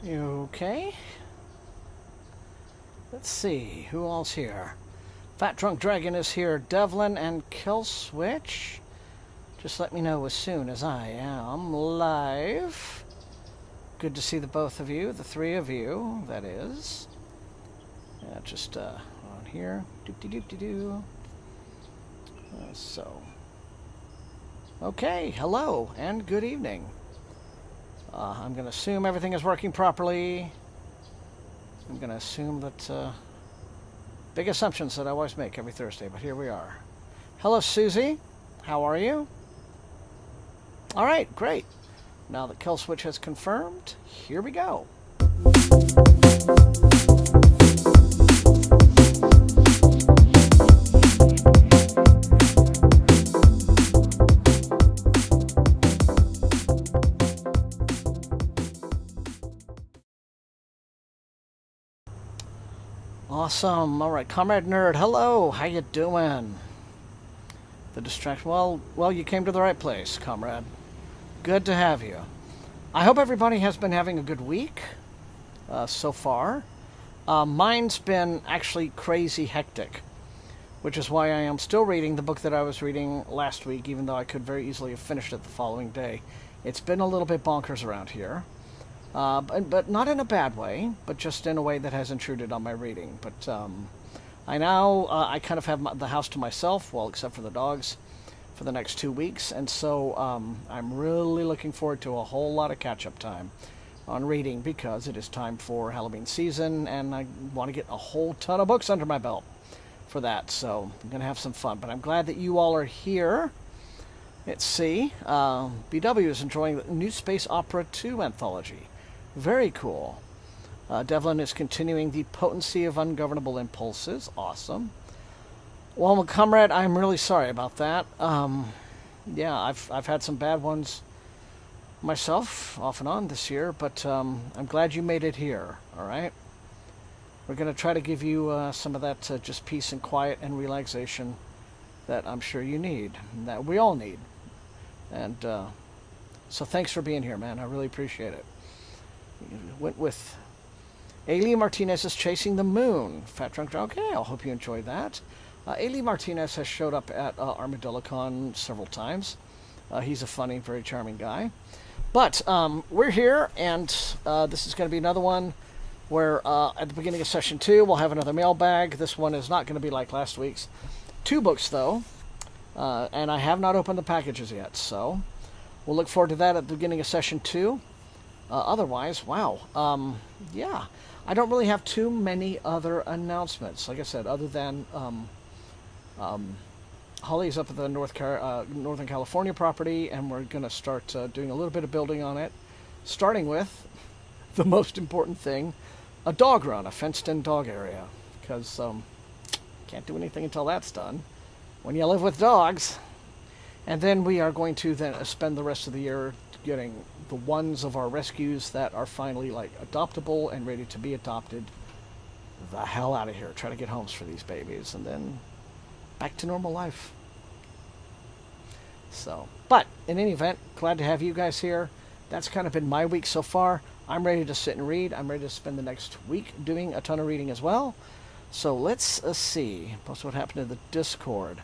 Okay. Let's see, who all's here? Fat Drunk Dragon is here, Devlin and Killswitch. Just let me know as soon as I am live. Good to see the both of you, the three of you, that is. Yeah, just on here. Doop-de-doop-de-doo. Okay, hello and good evening. I'm going to assume everything is working properly. I'm going to assume that big assumptions that I always make every Thursday, but here we are. Hello, Susie. How are you? All right, great. Now that Killswitch has confirmed, here we go. Awesome. All right, Comrade Nerd. Hello. How you doing? The distraction. Well, you came to the right place, Comrade. Good to have you. I hope everybody has been having a good week so far. Mine's been actually crazy hectic, which is why I am still reading the book that I was reading last week, even though I could very easily have finished it the following day. It's been a little bit bonkers around here. But not in a bad way, but just in a way that has intruded on my reading. But I kind of have the house to myself, well, except for the dogs, for the next 2 weeks. And so I'm really looking forward to a whole lot of catch-up time on reading, because it is time for Halloween season, and I want to get a whole ton of books under my belt for that. So I'm going to have some fun. But I'm glad that you all are here. Let's see. BW is enjoying the New Space Opera 2 anthology. Very cool. Devlin is continuing the Potency of Ungovernable Impulses. Awesome. Well, Comrade, I'm really sorry about that. Yeah, I've had some bad ones myself, off and on this year, but I'm glad you made it here, all right? We're going to try to give you some of that just peace and quiet and relaxation that I'm sure you need, that we all need. And so thanks for being here, man. I really appreciate it. Went with Ailey Martinez is Chasing the Moon. Fat Drunk. Okay, I hope you enjoyed that. Ailey Martinez has showed up at ArmadilloCon several times. He's a funny, very charming guy. But we're here, and this is going to be another one where at the beginning of session 2, we'll have another mailbag. This one is not going to be like last week's. 2 books, though, and I have not opened the packages yet, so we'll look forward to that at the beginning of session 2. Otherwise, wow, yeah, I don't really have too many other announcements. Like I said, other than Holly's up at the Northern California property, and we're going to start doing a little bit of building on it, starting with the most important thing, a dog run, a fenced-in dog area, because can't do anything until that's done when you live with dogs. And then we are going to then spend the rest of the year getting the ones of our rescues that are finally adoptable and ready to be adopted the hell out of here. Try to get homes for these babies, and then back to normal life. So, but in any event, glad to have you guys here. That's kind of been my week so far. I'm ready to sit and read. I'm ready to spend the next week doing a ton of reading as well. So let's see. Post what happened to the Discord.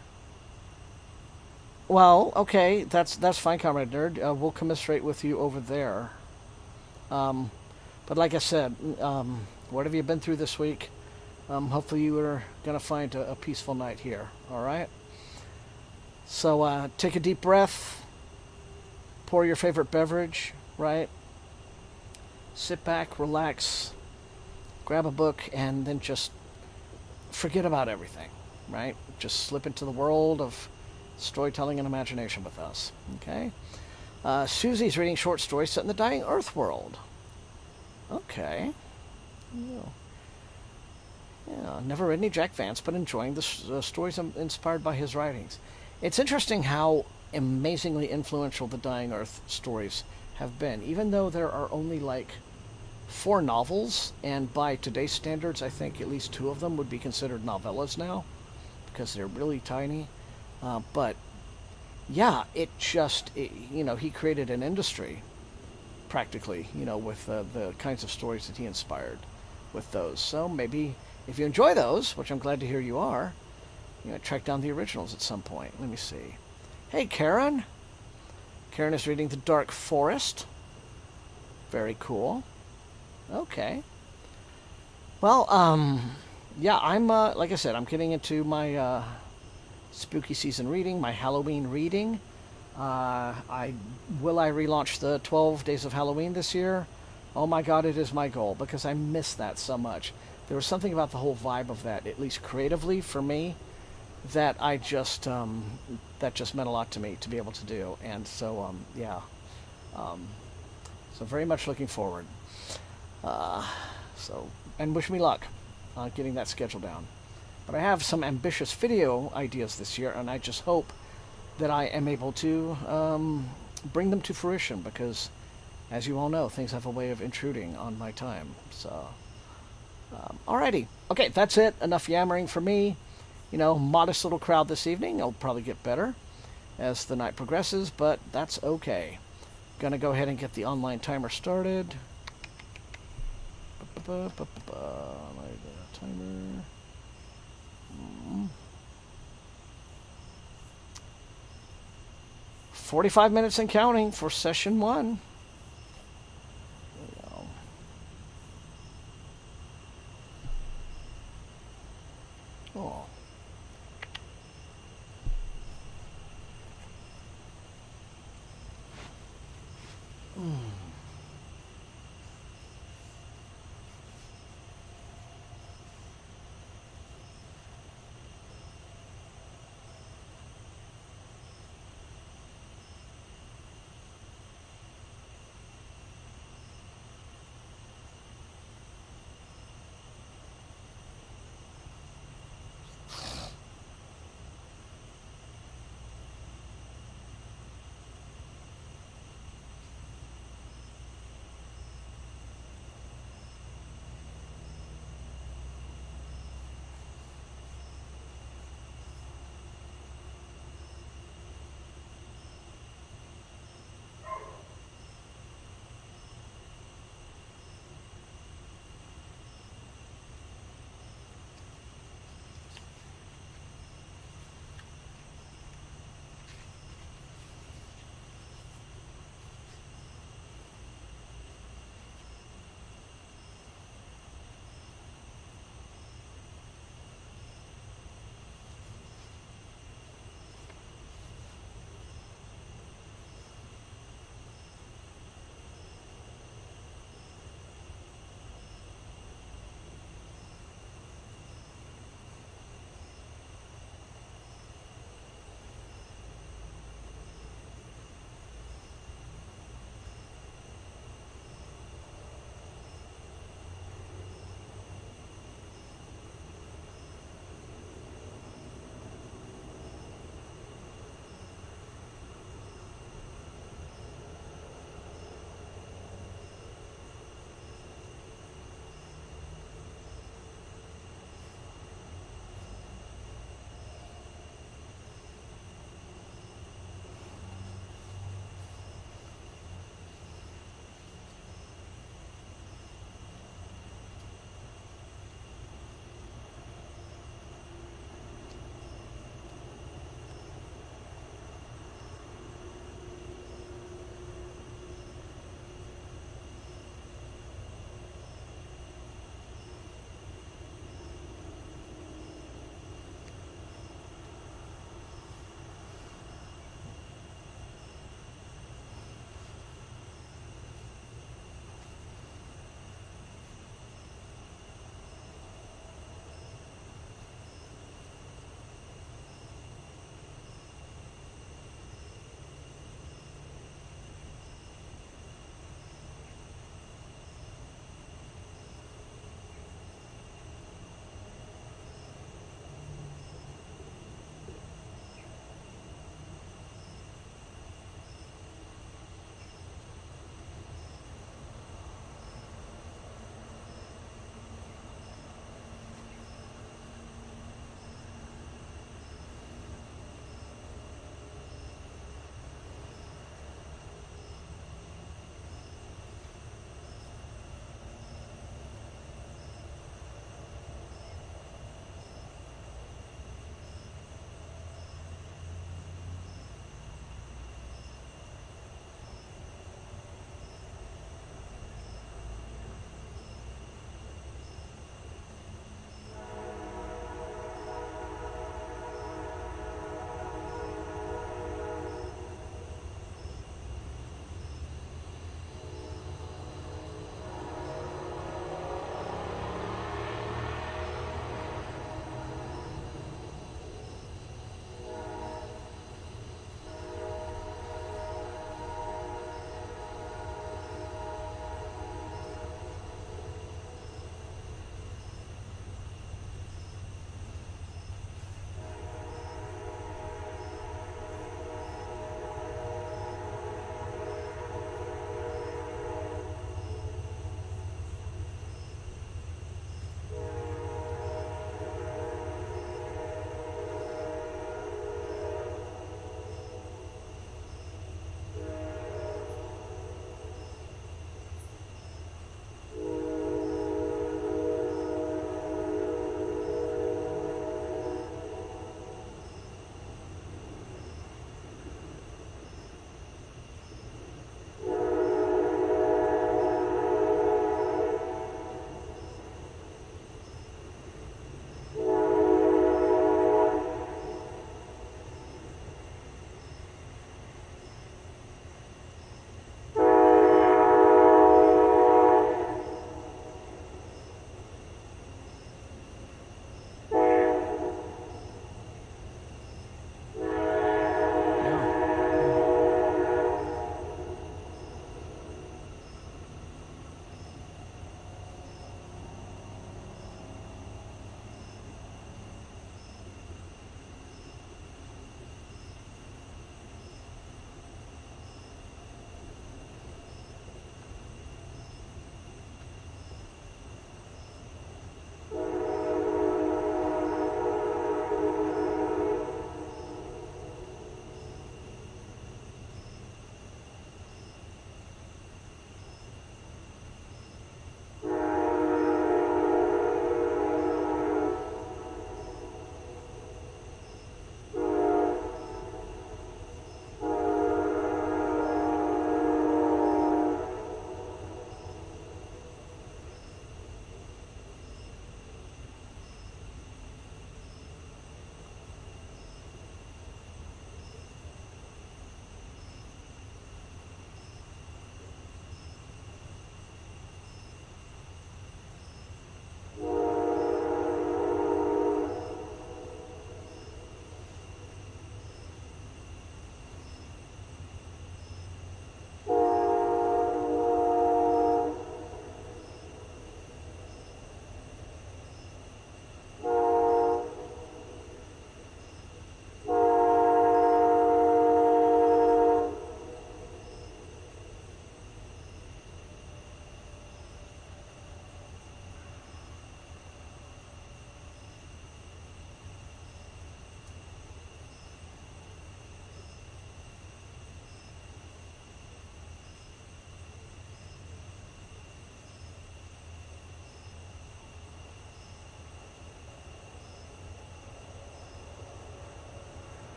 Well, okay, that's fine, Comrade Nerd. We'll commiserate with you over there. But like I said, what have you been through this week? Hopefully you are going to find a peaceful night here, all right? So take a deep breath, pour your favorite beverage, right? Sit back, relax, grab a book, and then just forget about everything, right? Just slip into the world of storytelling and imagination with us, okay? Susie's reading short stories set in the Dying Earth world. Okay. Yeah, never read any Jack Vance, but enjoying the stories inspired by his writings. It's interesting how amazingly influential the Dying Earth stories have been, even though there are only 4 novels, and by today's standards, I think at least 2 of them would be considered novellas now, because they're really tiny. But yeah, he created an industry practically, you know, with the kinds of stories that he inspired with those. So maybe if you enjoy those, which I'm glad to hear you are, you know, track down the originals at some point. Let me see. Hey, Karen. Karen is reading The Dark Forest. Very cool. Okay. Well, yeah, I'm, like I said, I'm getting into my spooky season reading, my Halloween reading. I relaunch the 12 Days of Halloween this year? Oh my God, it is my goal because I miss that so much. There was something about the whole vibe of that, at least creatively for me, that I just that just meant a lot to me to be able to do. And so yeah, so very much looking forward. So, and wish me luck on getting that schedule down. But I have some ambitious video ideas this year, and I just hope that I am able to bring them to fruition because, as you all know, things have a way of intruding on my time. So, alrighty. Okay, that's it. Enough yammering for me. You know, modest little crowd this evening. It'll probably get better as the night progresses, but that's okay. Gonna go ahead and get the online timer started. Timer. 45 minutes and counting for session 1. There we go. Oh.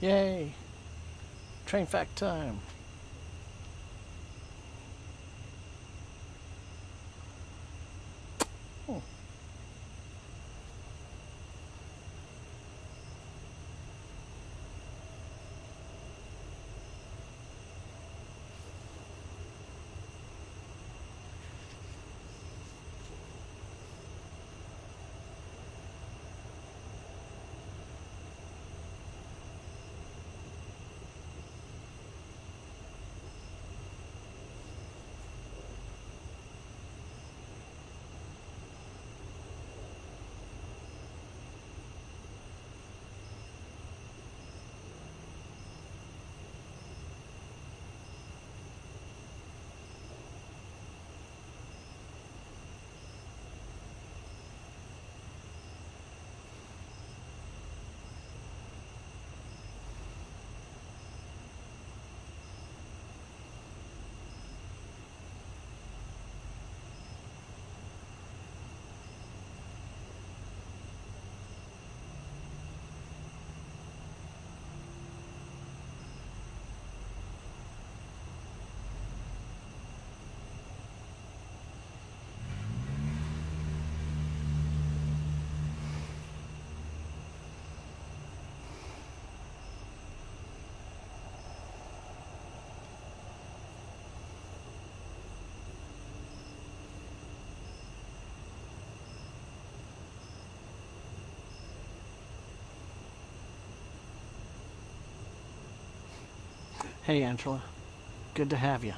Yay! Train fact time. Oh. Hey, Angela. Good to have you.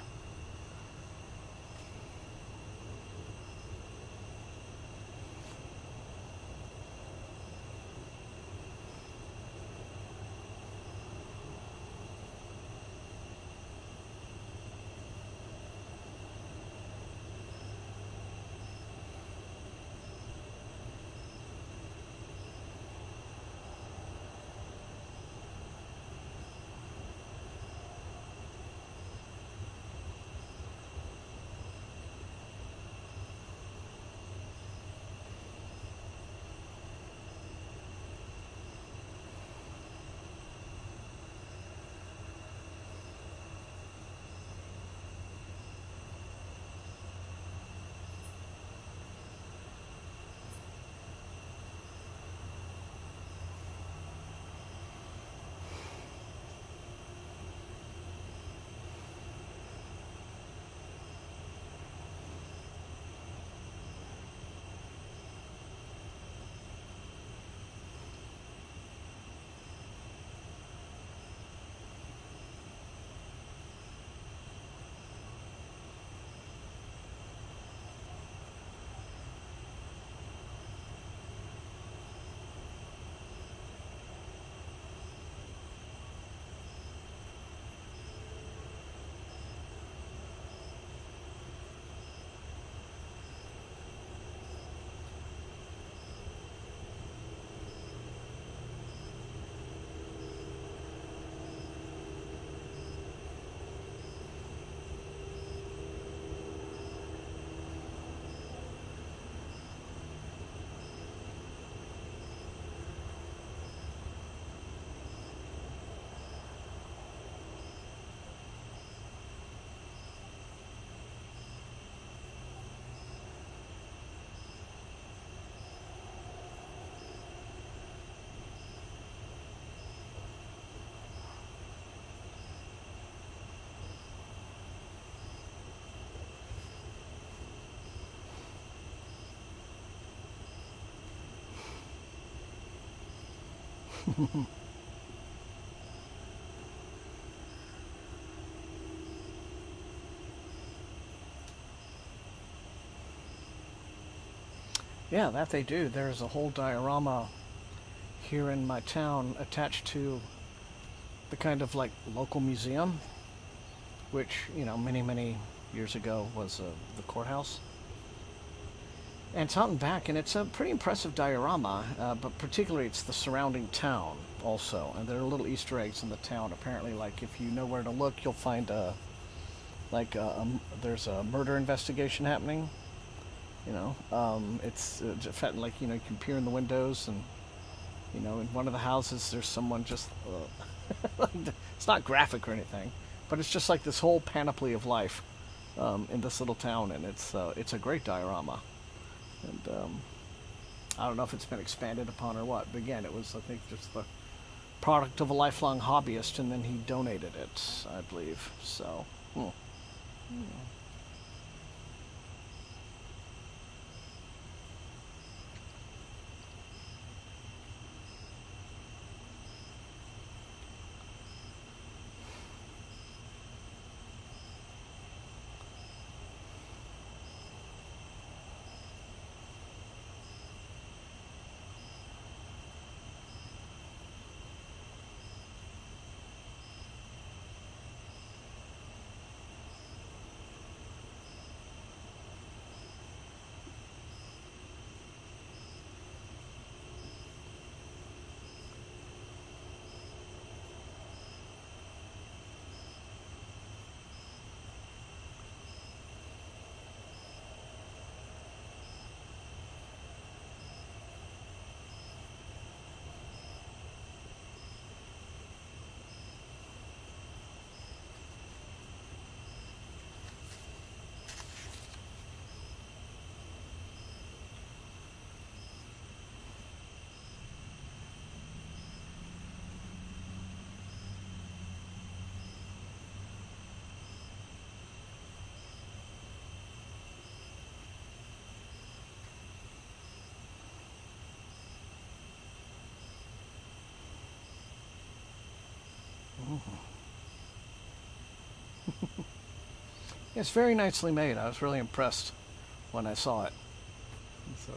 Yeah, that they do. There's a whole diorama here in my town attached to the kind of like local museum, which, you know, many, many years ago was the courthouse. And it's out and back, and it's a pretty impressive diorama, but particularly it's the surrounding town also. And there are little Easter eggs in the town. Apparently, like if you know where to look, you'll find there's a murder investigation happening. It's like, you know, you can peer in the windows, and You know, in one of the houses, there's someone just. It's not graphic or anything, but it's just like this whole panoply of life in this little town, and it's a great diorama. And I don't know if it's been expanded upon or what, but again, it was, I think, just the product of a lifelong hobbyist, and then he donated it, I believe. So, it's very nicely made. I was really impressed when I saw it. So,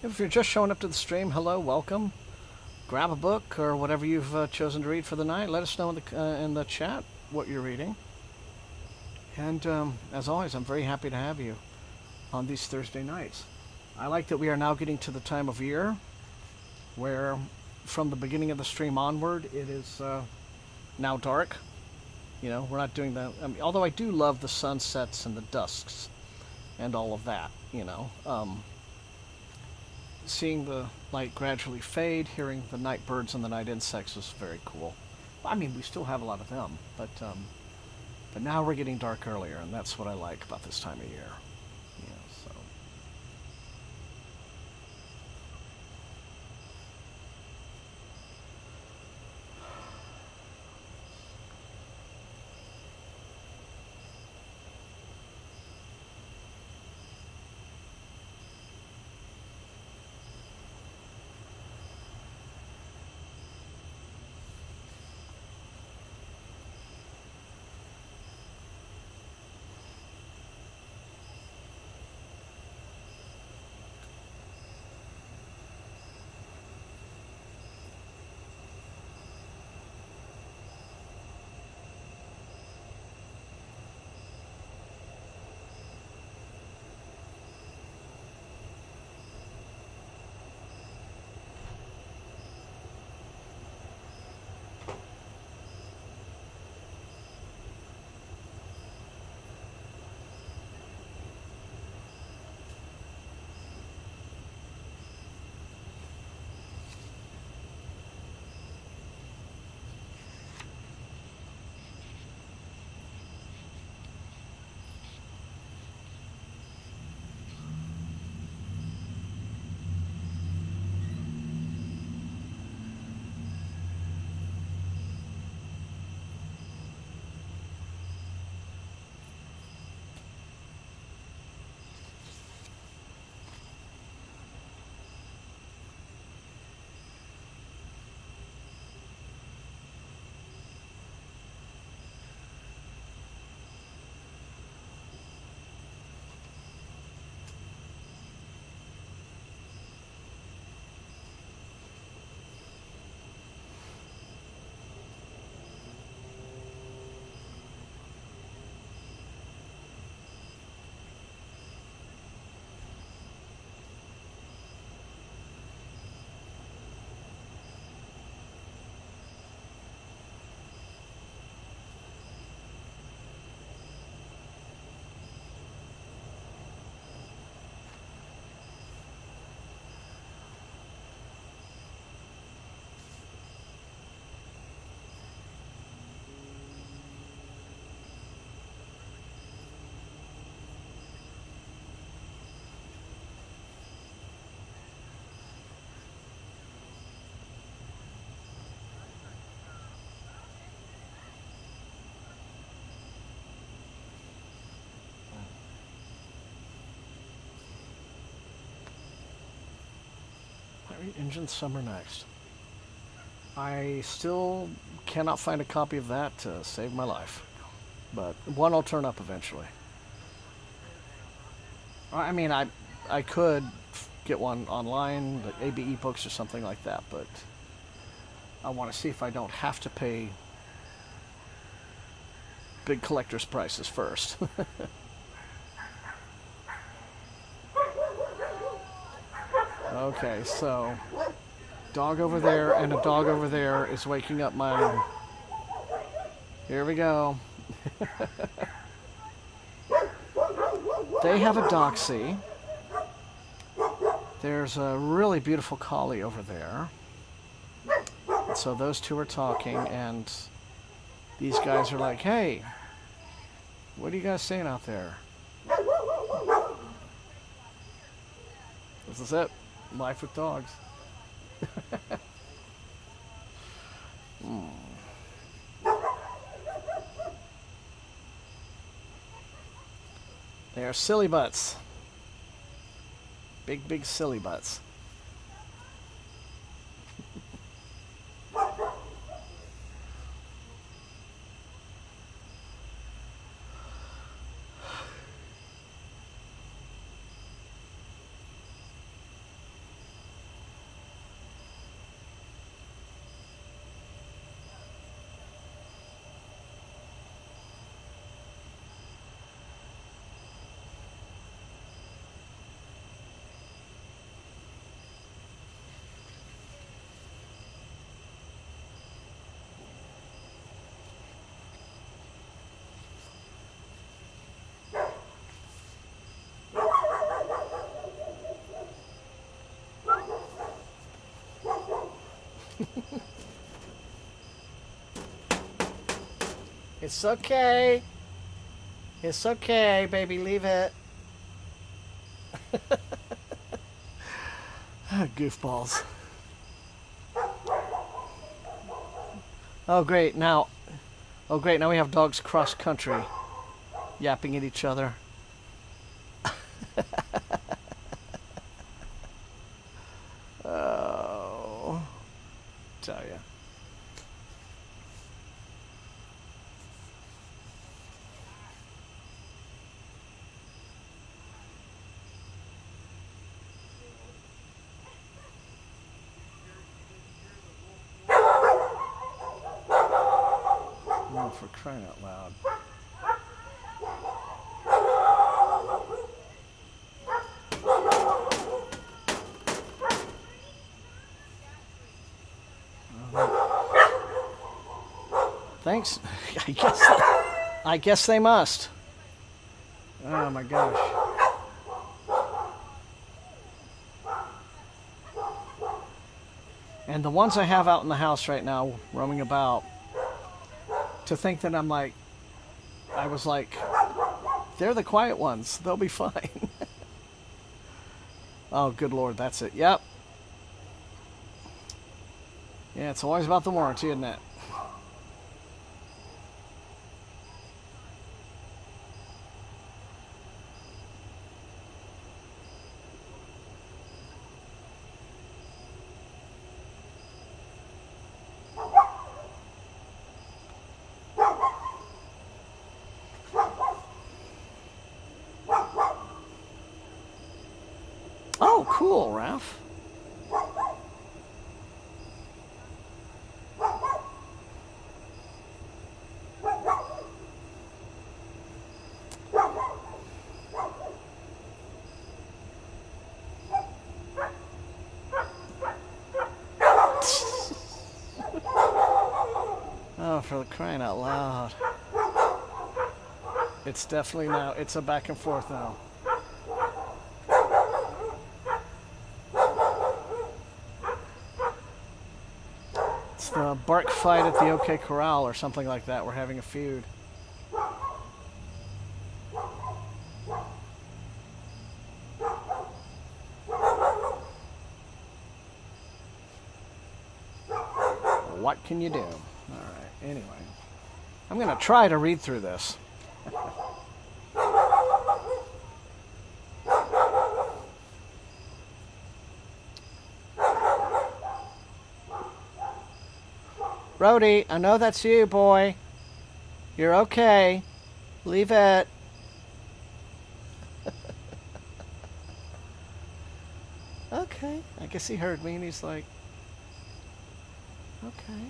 if you're just showing up to the stream, hello, welcome. Grab a book or whatever you've chosen to read for the night. Let us know in the chat what you're reading. And as always, I'm very happy to have you on these Thursday nights. I like that we are now getting to the time of year where from the beginning of the stream onward, it is now dark. You know, we're not doing that. I mean, although I do love the sunsets and the dusks and all of that, you know. Seeing the light gradually fade, hearing the night birds and the night insects was very cool. I mean, we still have a lot of them, but now we're getting dark earlier, and that's what I like about this time of year. Yeah, so. Pirate Engine Summer Next. I still cannot find a copy of that to save my life. But one will turn up eventually. I mean, I could get one online, like ABE books or something like that, but I want to see if I don't have to pay big collector's prices first. Okay, so dog over there and a dog over there is waking up my... Here we go. They have a doxy. There's a really beautiful collie over there. So those two are talking, and these guys are like, hey, what are you guys saying out there? This is it. Life with dogs. They are silly butts. Big, big silly butts. It's okay. It's okay, baby. Leave it. Goofballs. Oh, great. Now we have dogs cross country yapping at each other. Oh, tell ya. Oh, for crying out loud. Thanks. I guess they must. Oh my gosh. And the ones I have out in the house right now, roaming about, to think that I was like, they're the quiet ones. They'll be fine. Oh, good Lord, that's it. Yep. Yeah, it's always about the warranty, isn't it? Oh, cool, Ralph. Oh, for the crying out loud. It's definitely now, it's a back and forth now. It's the bark fight at the OK Corral or something like that. We're having a feud. What can you do? All right, anyway. I'm going to try to read through this. Brody, I know that's you, boy. You're okay. Leave it. Okay. I guess he heard me and he's like, okay.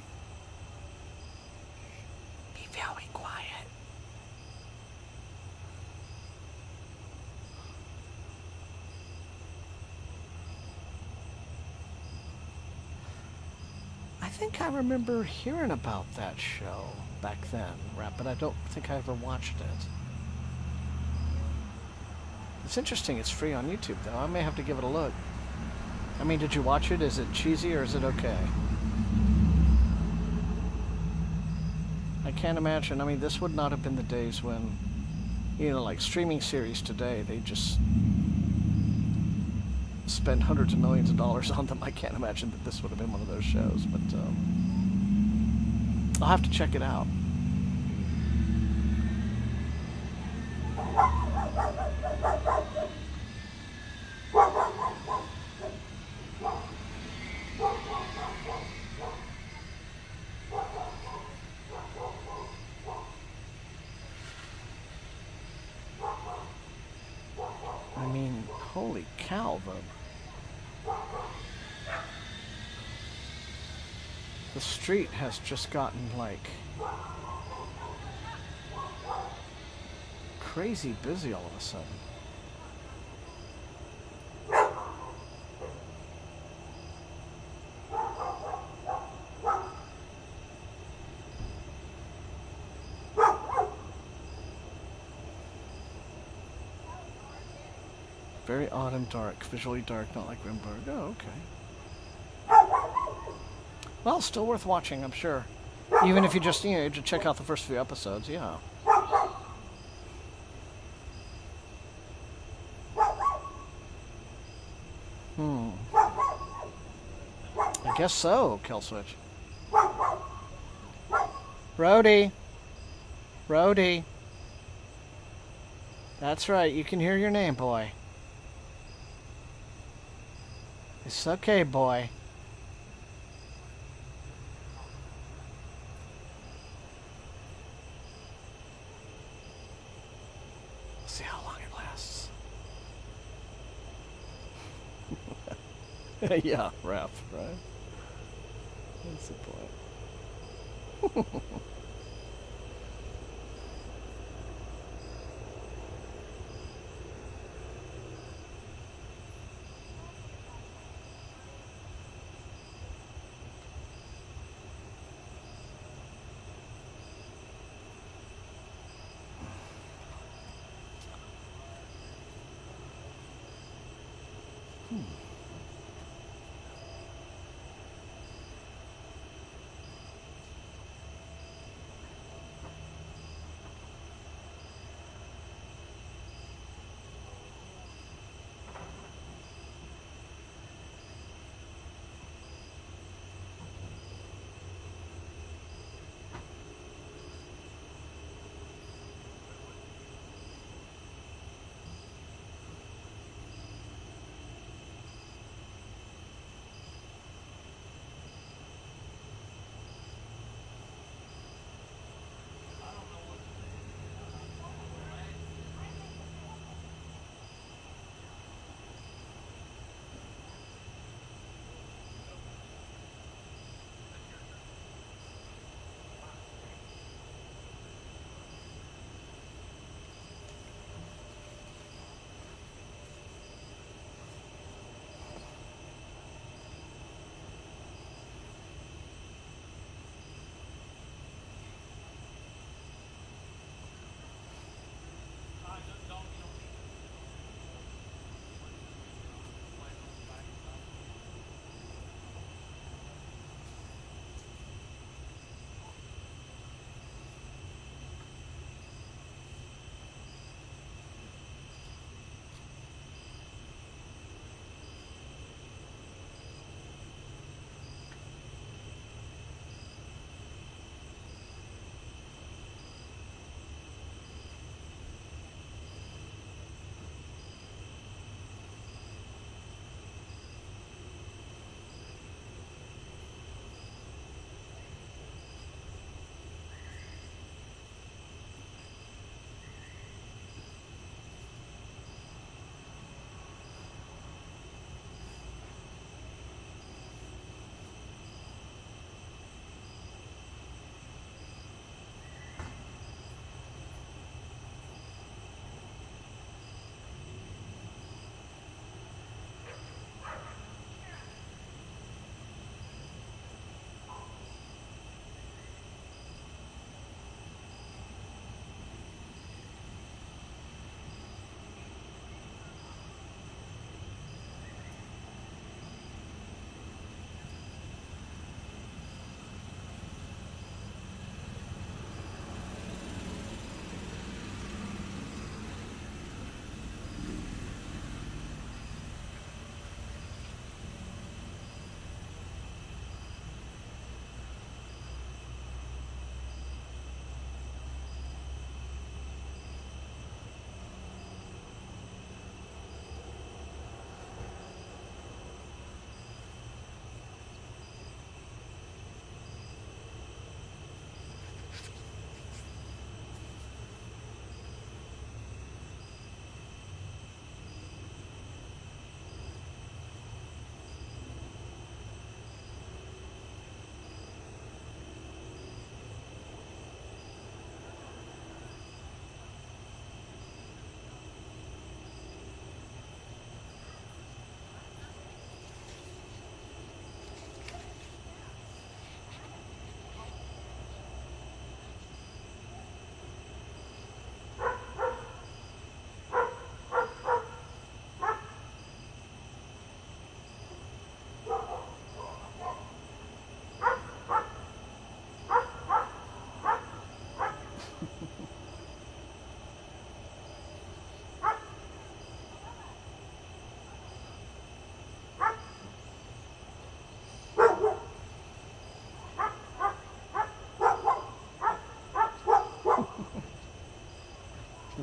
Be very quiet. I think I remember hearing about that show back then, but I don't think I ever watched it. It's interesting. It's free on YouTube, though. I may have to give it a look. I mean, did you watch it? Is it cheesy or is it okay? I can't imagine. I mean, this would not have been the days when, you know, like streaming series today, they just spend hundreds of millions of dollars on them. I can't imagine that this would have been one of those shows, but I'll have to check it out. I mean, holy cow, the street has just gotten, like, crazy busy all of a sudden. Very odd and dark. Visually dark, not like Rimburg. Oh, okay. Well, still worth watching, I'm sure. Even if you just, you know, to check out the first few episodes, yeah. I guess so, Killswitch. Rhodey. Rhodey. That's right, you can hear your name, boy. It's okay, boy. We'll see how long it lasts. Yeah, Raph, right? That's the point.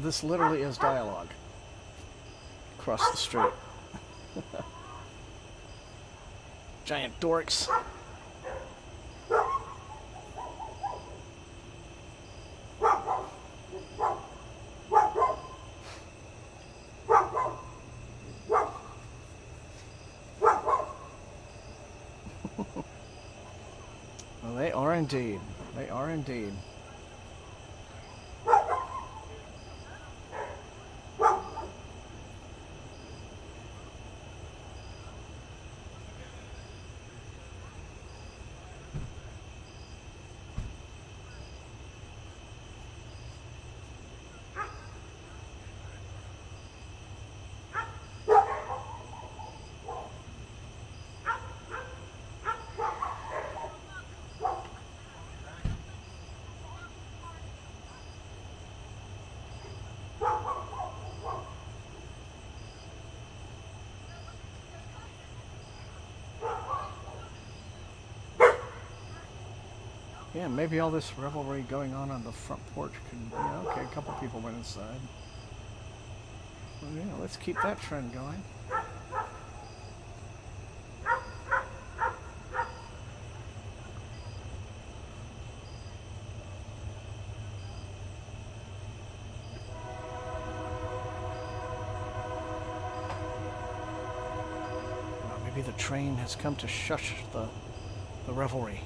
this literally is dialogue. Across the street. Giant dorks. Well, they are indeed. They are indeed. Yeah, maybe all this revelry going on the front porch could, yeah, okay, a couple people went inside. Well, yeah, let's keep that trend going. Well, maybe the train has come to shush the revelry.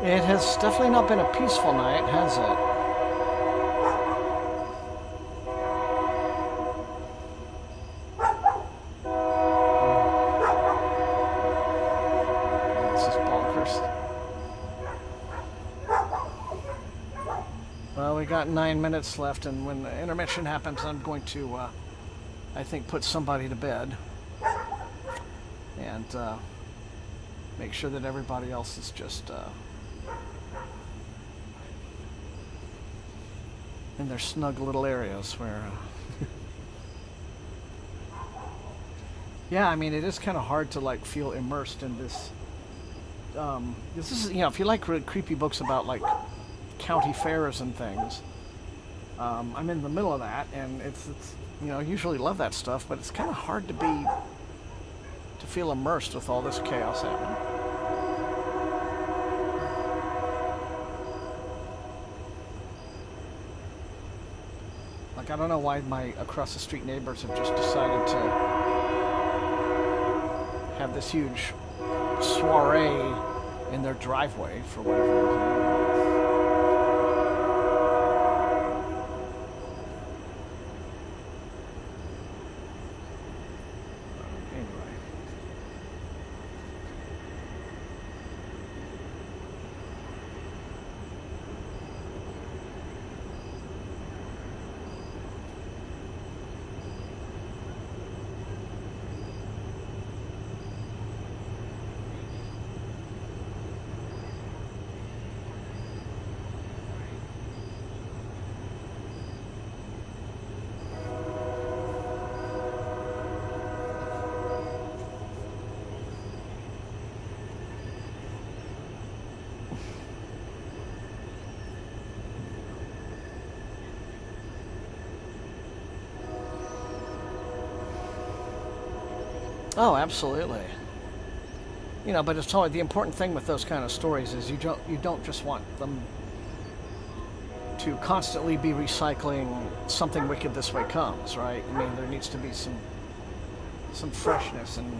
It has definitely not been a peaceful night, has it? This is bonkers. Well, we got 9 minutes left, and when the intermission happens, I'm going to, I think, put somebody to bed. And make sure that everybody else is just in their snug little areas where yeah, I mean, it is kind of hard to like feel immersed in this this is, you know, if you like creepy books about like county fairs and things, I'm in the middle of that, and it's you know, I usually love that stuff, but it's kind of hard to feel immersed with all this chaos happening. Like, I don't know why my across the street neighbors have just decided to have this huge soiree in their driveway for whatever reason. Oh, absolutely. You know, but it's totally the important thing with those kind of stories is you don't just want them to constantly be recycling something wicked this way comes, right? I mean, there needs to be some freshness and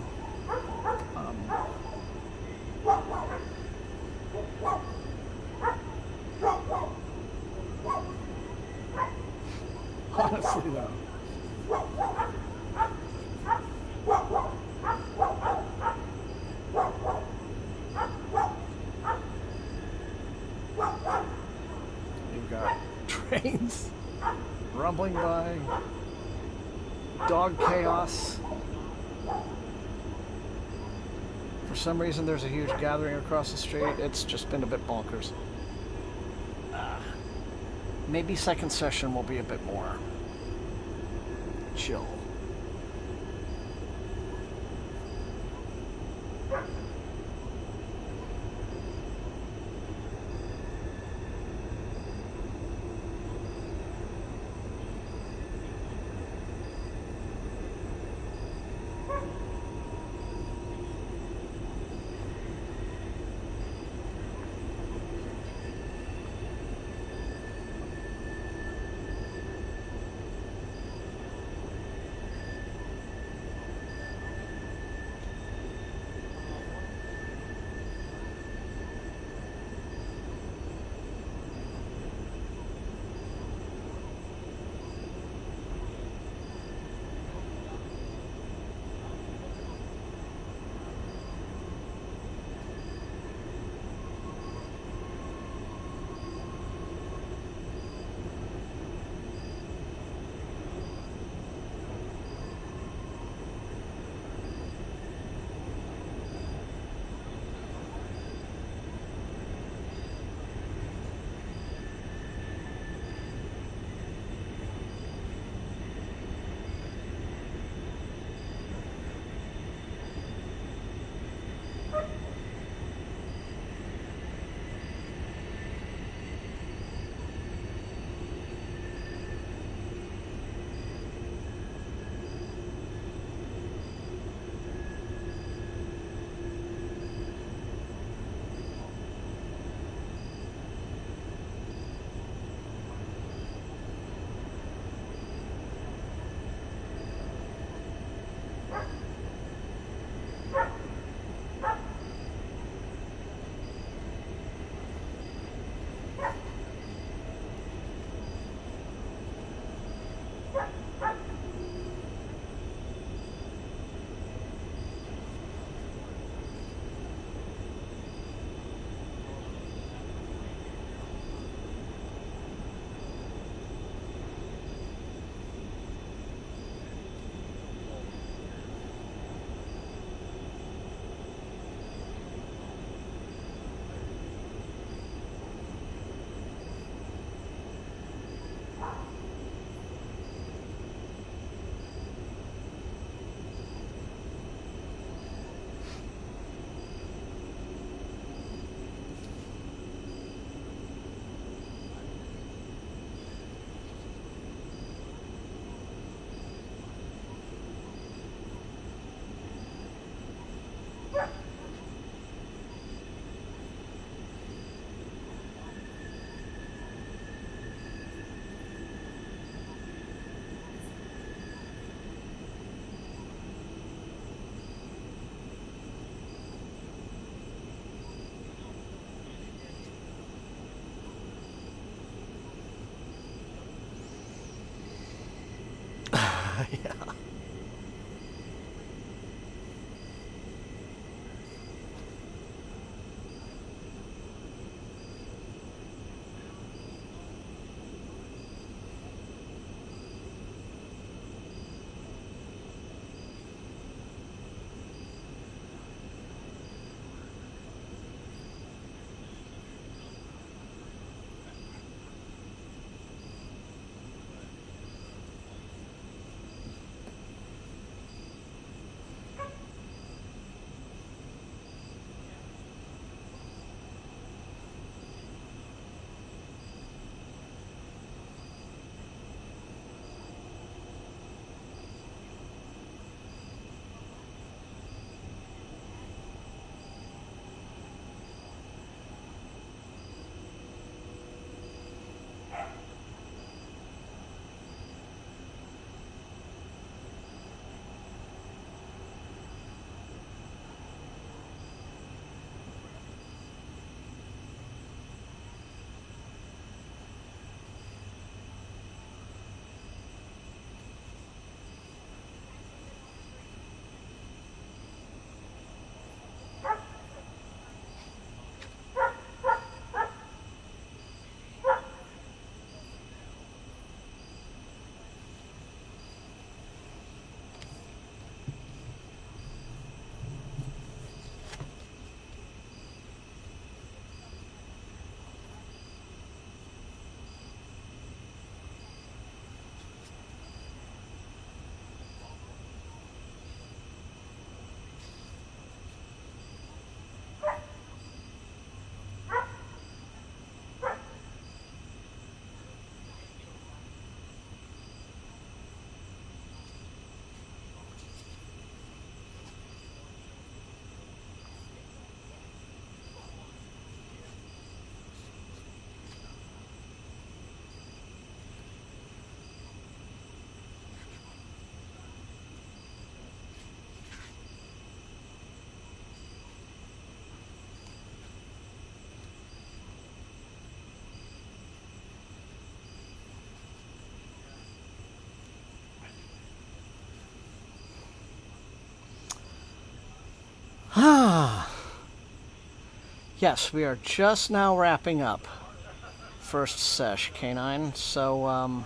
honestly though. You've got trains rumbling by, dog chaos. For some reason, there's a huge gathering across the street. It's just been a bit bonkers. Maybe second session will be a bit more chill. Yeah. Ah. Yes, we are just now wrapping up first sesh, Canine. So,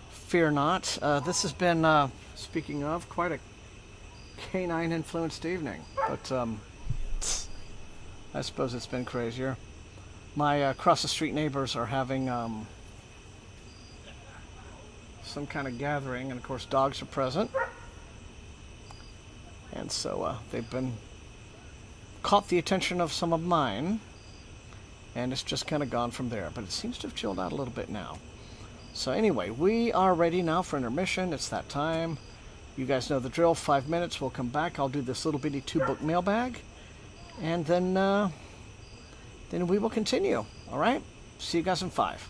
fear not. This has been, speaking of, quite a canine-influenced evening. But, I suppose it's been crazier. My across-the-street neighbors are having some kind of gathering, and of course dogs are present. And so they've been caught the attention of some of mine, and it's just kind of gone from there. But it seems to have chilled out a little bit now. So anyway, we are ready now for intermission. It's that time. You guys know the drill. 5 minutes, we'll come back. I'll do this little bitty 2-book mailbag, and then we will continue. All right? See you guys in 5.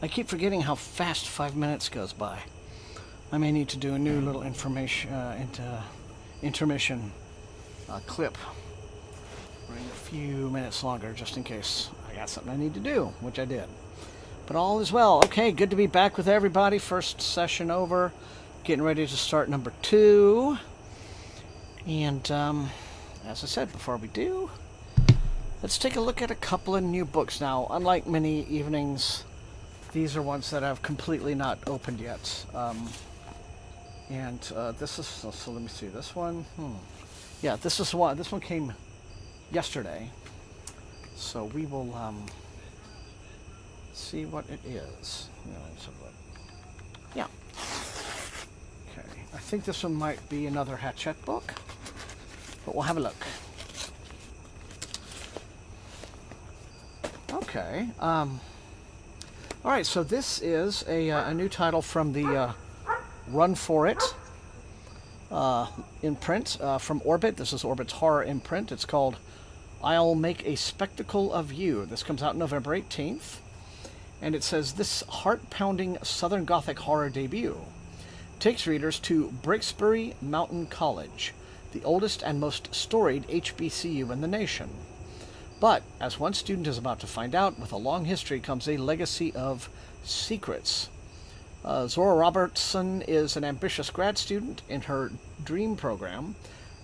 I keep forgetting how fast 5 minutes goes by. I may need to do a new little intermission clip. Running a few minutes longer just in case I got something I need to do, which I did. But all is well. Okay, good to be back with everybody. First session over. Getting ready to start number 2. And as I said, before we do, let's take a look at a couple of new books. Now, unlike many evenings, these are ones that I've completely not opened yet. This is, so let me see, this one, yeah, this is one, this one came yesterday, so we will see what it is. Yeah, okay, I think this one might be another Hachette book, but we'll have a look. Okay, alright, so this is a new title from the Run For It imprint from Orbit. This is Orbit's horror imprint. It's called I'll Make a Spectacle of You. This comes out November 18th. And it says, this heart-pounding Southern Gothic horror debut takes readers to Brixbury Mountain College, the oldest and most storied HBCU in the nation. But, as one student is about to find out, with a long history comes a legacy of secrets. Zora Robertson is an ambitious grad student in her dream program,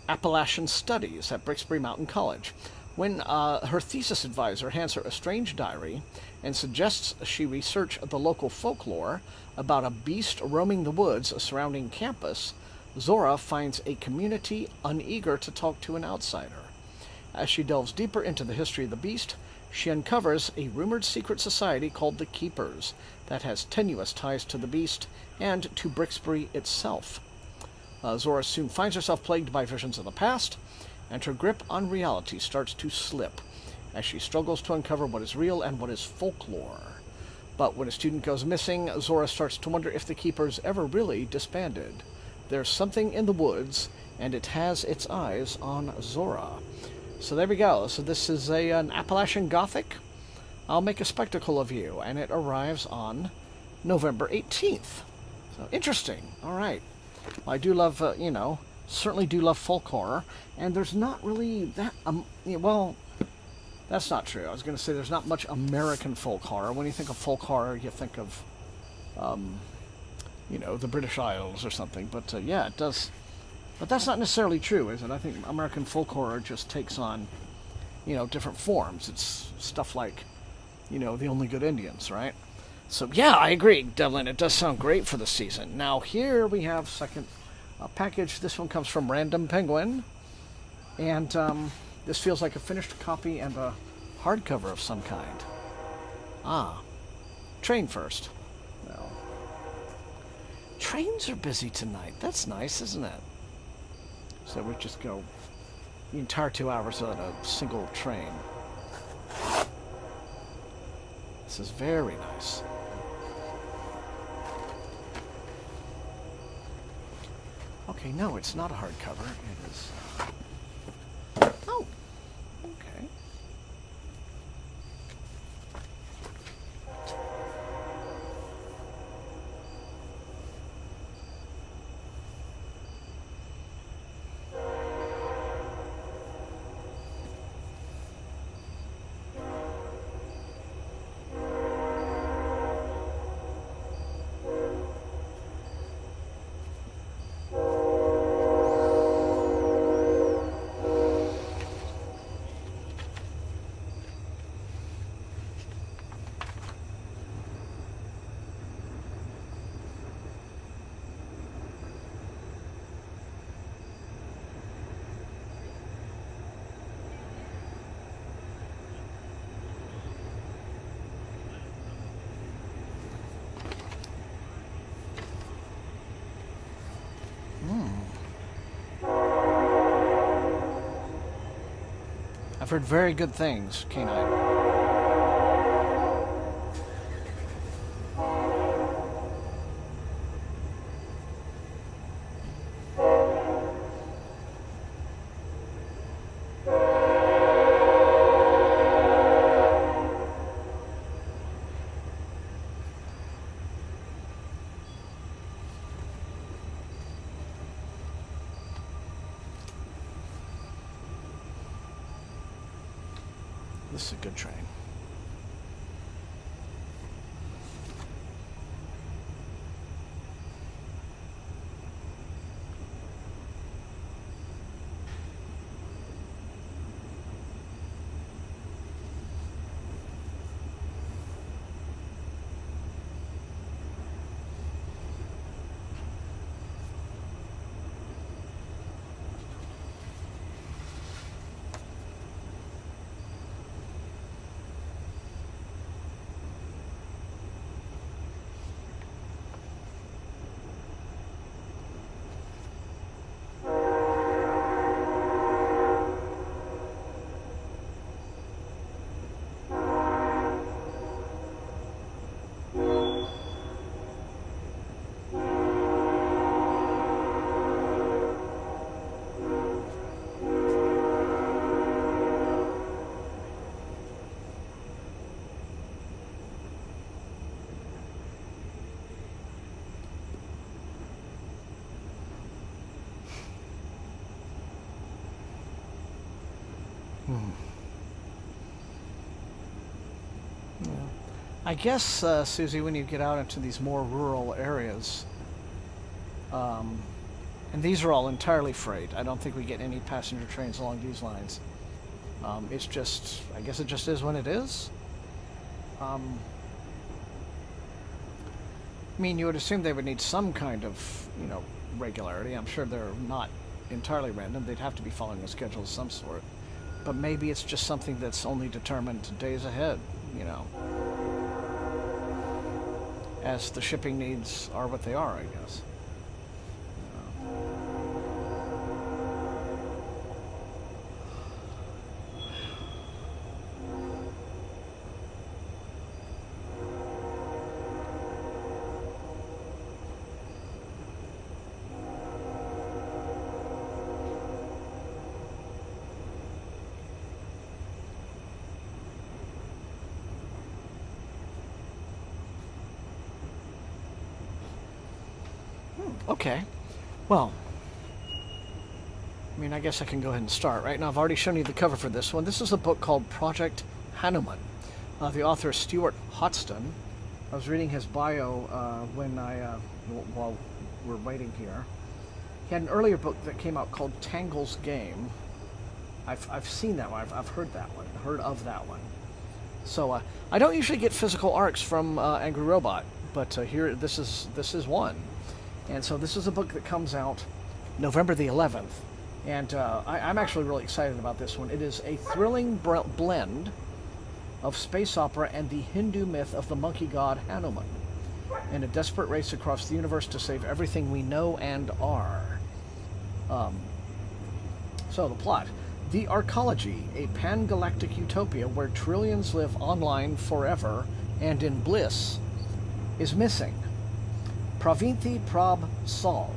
Appalachian Studies at Brixbury Mountain College. When her thesis advisor hands her a strange diary and suggests she research the local folklore about a beast roaming the woods surrounding campus, Zora finds a community uneager to talk to an outsider. As she delves deeper into the history of the beast, she uncovers a rumored secret society called the Keepers that has tenuous ties to the beast and to Brixbury itself. Zora soon finds herself plagued by visions of the past, and her grip on reality starts to slip as she struggles to uncover what is real and what is folklore. But when a student goes missing, Zora starts to wonder if the Keepers ever really disbanded. There's something in the woods, and it has its eyes on Zora. So there we go. So this is an Appalachian Gothic. I'll Make a Spectacle of You, and it arrives on November 18th. So interesting. All right. Well, I do love, certainly do love folk horror, and there's not really that, well, that's not true. I was going to say there's not much American folk horror. When you think of folk horror, you think of, the British Isles or something. But yeah, it does. But that's not necessarily true, is it? I think American folk horror just takes on, different forms. It's stuff like, The Only Good Indians, right? So yeah, I agree, Devlin. It does sound great for the season. Now here we have second package. This one comes from Random Penguin. And this feels like a finished copy and a hardcover of some kind. Train first. Well, trains are busy tonight. That's nice, isn't it? So we just go the entire 2 hours on a single train. This is very nice. Okay, no, it's not a hardcover. It is... Oh! Okay. I've heard very good things, Canine. This is a good train. Yeah. I guess, Susie, when you get out into these more rural areas, and these are all entirely freight. I don't think we get any passenger trains along these lines. It's just, I guess it just is when it is. I mean, you would assume they would need some kind of, regularity. I'm sure they're not entirely random. They'd have to be following a schedule of some sort. But maybe it's just something that's only determined days ahead, as the shipping needs are what they are, I guess. Okay, well, I mean, I guess I can go ahead and start. Right now, I've already shown you the cover for this one. This is a book called Project Hanuman. The author is Stuart Hodgson. I was reading his bio while we're waiting here. He had an earlier book that came out called Tangle's Game. I've seen that one. I've heard of that one. So I don't usually get physical arcs from Angry Robot, but here this is one. And so this is a book that comes out November the 11th. And I'm actually really excited about this one. It is a thrilling blend of space opera and the Hindu myth of the monkey god Hanuman, in a desperate race across the universe to save everything we know and are. So the plot. The Arcology, a pan-galactic utopia where trillions live online forever and in bliss, is missing. Pravinthi Prab Sal,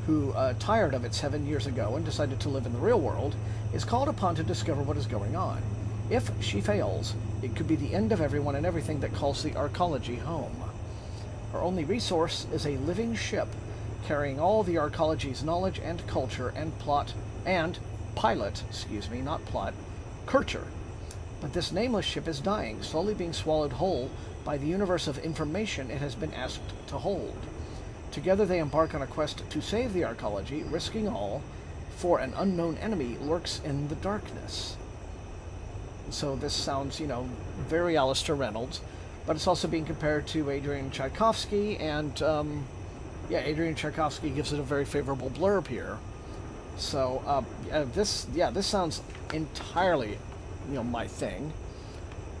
who tired of its heaven years ago and decided to live in the real world, is called upon to discover what is going on. If she fails, it could be the end of everyone and everything that calls the Arcology home. Her only resource is a living ship carrying all the Arcology's knowledge and culture and pilot, Kircher. But this nameless ship is dying, slowly being swallowed whole by the universe of information it has been asked to hold. Together they embark on a quest to save the Arcology, risking all, for an unknown enemy lurks in the darkness. So this sounds, very Alistair Reynolds, but it's also being compared to Adrian Tchaikovsky, and, Adrian Tchaikovsky gives it a very favorable blurb here. So, this sounds entirely, my thing.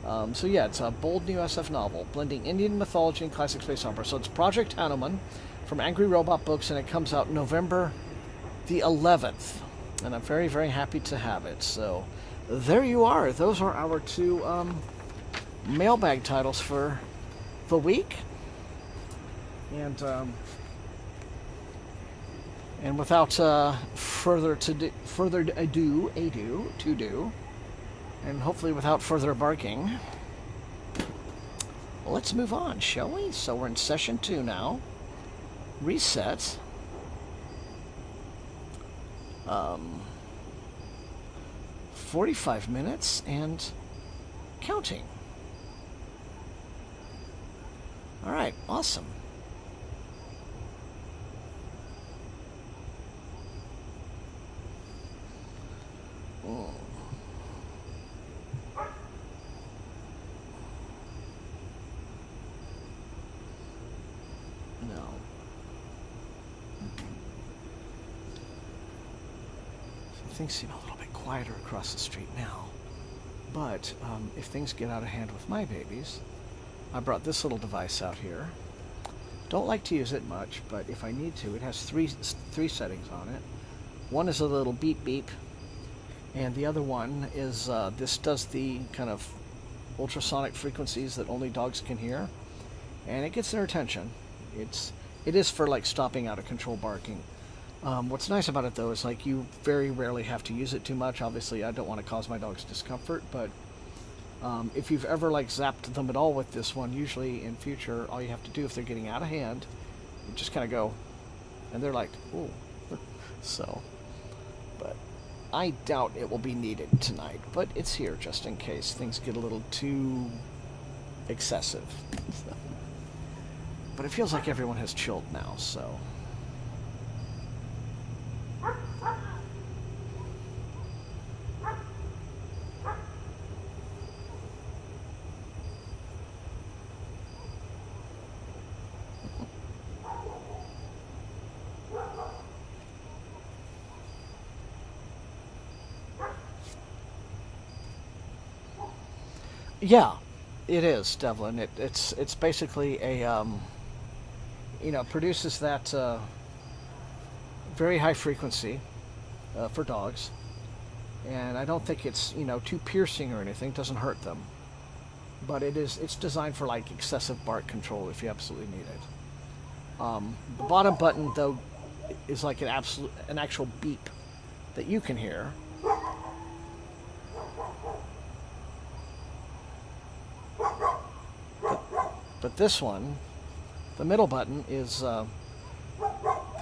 It's a bold new SF novel, blending Indian mythology and classic space opera. So it's Project Hanuman from Angry Robot Books, and it comes out November the 11th. And I'm very, very happy to have it. So there you are. Those are our two mailbag titles for the week. And without further ado, and hopefully without further barking, let's move on, shall we? So we're in session 2 now. Reset. 45 minutes, and counting. All right, awesome. Oh. No. So things seem a little bit quieter across the street now. But if things get out of hand with my babies, I brought this little device out here. Don't like to use it much, but if I need to, it has three settings on it. One is a little beep beep, and the other one is this does the kind of ultrasonic frequencies that only dogs can hear, and it gets their attention. It is for like stopping out of control barking. What's nice about it though is like you very rarely have to use it too much. Obviously, I don't want to cause my dogs discomfort, but if you've ever like zapped them at all with this one, usually in future, all you have to do if they're getting out of hand, you just kind of go, and they're like, ooh. So, but I doubt it will be needed tonight, but it's here just in case things get a little too excessive. But it feels like everyone has chilled now, so. Yeah, it is, Devlin. It's basically a produces that very high frequency for dogs, and I don't think it's too piercing or anything. Doesn't hurt them, but it's designed for like excessive bark control if you absolutely need it. The bottom button though is like an actual beep that you can hear. But this one, the middle button, is the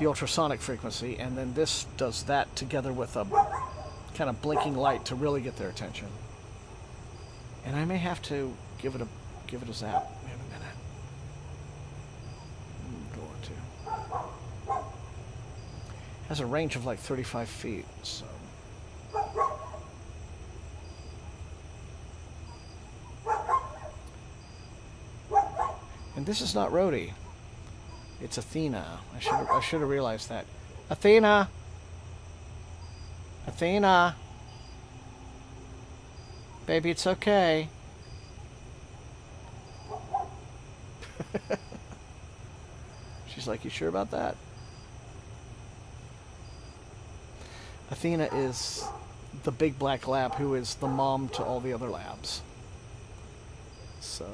ultrasonic frequency, and then this does that together with a kind of blinking light to really get their attention. And I may have to give it a zap. Wait a minute. Door two. Has a range of like 35 feet, so. And this is not Rhodey. It's Athena. I should have realized that. Athena! Athena! Baby, it's okay. She's like, you sure about that? Athena is the big black lab who is the mom to all the other labs. So...